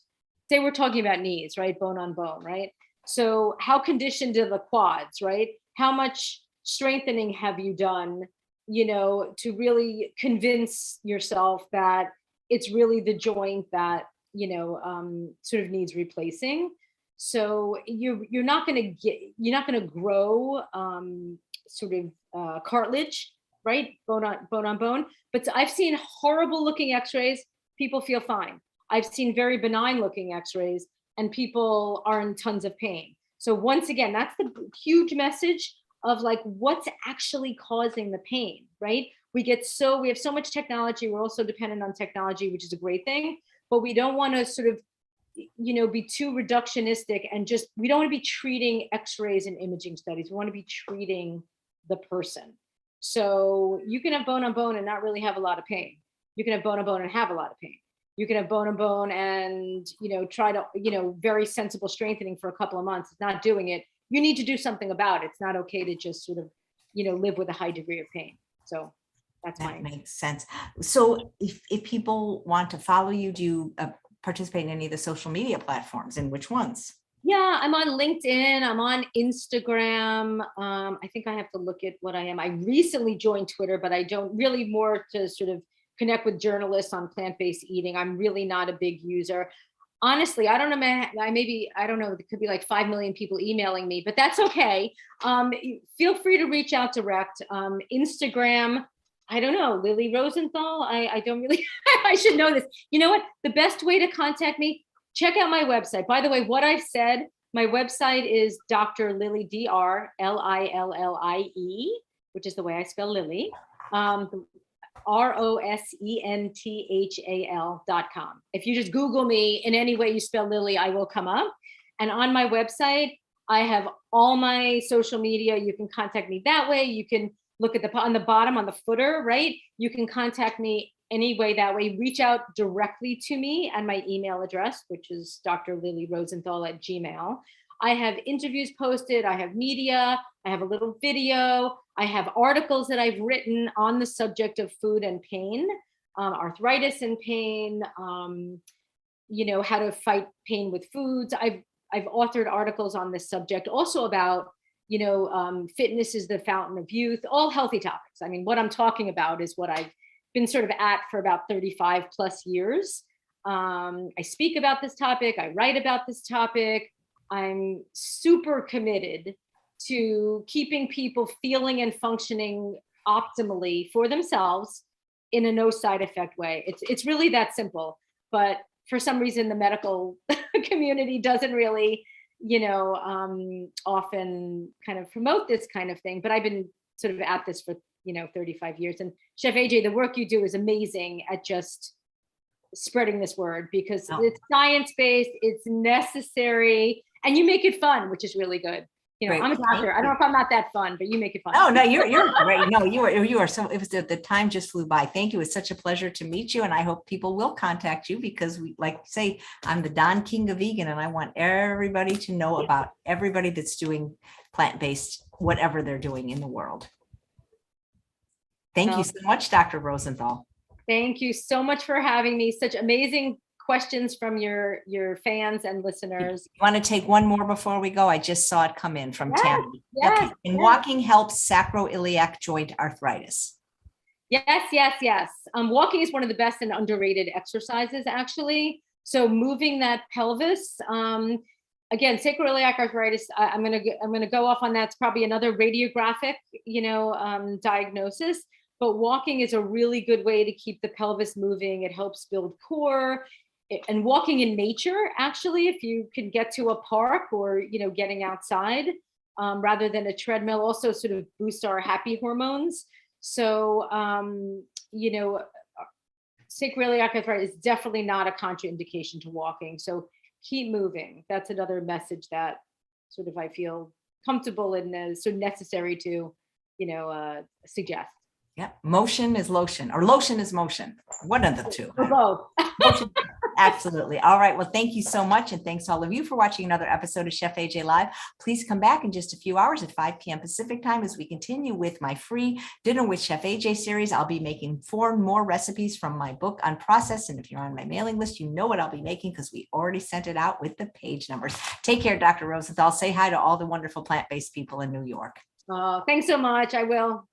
say we're talking about knees, right? Bone on bone, right? So how conditioned are the quads, right? How much strengthening have you done, to really convince yourself that it's really the joint that, sort of needs replacing. So you're not going to grow sort of cartilage, right? Bone on bone. But I've seen horrible looking x-rays. People feel fine. I've seen very benign looking x-rays, and people are in tons of pain. So once again, that's the huge message of like, what's actually causing the pain, right? We have so much technology. We're also dependent on technology, which is a great thing, but we don't want to sort of, be too reductionistic and we don't want to be treating x-rays and imaging studies. We want to be treating the person. So you can have bone on bone and not really have a lot of pain. You can have bone on bone and have a lot of pain. You can have bone on bone and, try to, very sensible strengthening for a couple of months. It's not doing it. You need to do something about it. It's not okay to just sort of, live with a high degree of pain. So that's That makes sense. So if people want to follow you, do you participate in any of the social media platforms, and which ones? Yeah, I'm on LinkedIn. I'm on Instagram. I think I have to look at what I am. I recently joined Twitter, but I don't really, more to sort of connect with journalists on plant-based eating. I'm really not a big user. Honestly, I don't know, I don't know, it could be like 5 million people emailing me, but that's okay. Feel free to reach out direct. Instagram, I don't know, Lillie Rosenthal. I don't really, I should know this. You know what? The best way to contact me, check out my website. By the way, what I've said, my website is Dr. Lillie, DrLillie, which is the way I spell Lillie. ROSENTHAL.com. If you just Google me in any way you spell Lillie, I will come up. And on my website, I have all my social media. You can contact me that way. You can look at on the bottom, on the footer, right? You can contact me any way that way. Reach out directly to me and my email address, which is drlillierosenthal@gmail.com. I have interviews posted. I have media. I have a little video. I have articles that I've written on the subject of food and pain, arthritis and pain, how to fight pain with foods. I've authored articles on this subject, also about, fitness is the fountain of youth, all healthy topics. I mean, what I'm talking about is what I've been sort of at for about 35 plus years. I speak about this topic. I write about this topic. I'm super committed to keeping people feeling and functioning optimally for themselves in a no side effect way. It's really that simple. But for some reason, the medical community doesn't really, often kind of promote this kind of thing. But I've been sort of at this for, 35 years. And Chef AJ, the work you do is amazing at just spreading this word, because it's science-based, it's necessary, and you make it fun, which is really good. Great. I'm a doctor. I don't know if I'm not that fun, but you make it fun. No, you're great. No, you are so, it was the time just flew by. Thank you. It's such a pleasure to meet you. And I hope people will contact you, because we, like say, I'm the Don King of vegan, and I want everybody to know about everybody that's doing plant-based, whatever they're doing in the world. Thank you so much, Dr. Rosenthal. Thank you so much for having me. Such amazing questions from your fans and listeners. You want to take one more before we go? I just saw it come in from Tammy. Yes, okay. And walking helps sacroiliac joint arthritis. Yes. Walking is one of the best and underrated exercises, actually. So moving that pelvis, again, sacroiliac arthritis, I'm gonna go off on that. It's probably another radiographic, diagnosis. But walking is a really good way to keep the pelvis moving. It helps build core. And walking in nature, actually, if you can get to a park or, getting outside rather than a treadmill, also sort of boosts our happy hormones. So, sacroiliac arthritis is definitely not a contraindication to walking. So keep moving. That's another message that sort of I feel comfortable and so necessary to, suggest. Yeah, motion is lotion, or lotion is motion. One of the two. Or both. Motion, absolutely. All right. Well, thank you so much. And thanks to all of you for watching another episode of Chef AJ Live. Please come back in just a few hours at 5 p.m. Pacific time as we continue with my free Dinner with Chef AJ series. I'll be making 4 more recipes from my book Unprocessed. And if you're on my mailing list, you know what I'll be making, because we already sent it out with the page numbers. Take care, Dr. Rosenthal. Say hi to all the wonderful plant-based people in New York. Thanks so much. I will.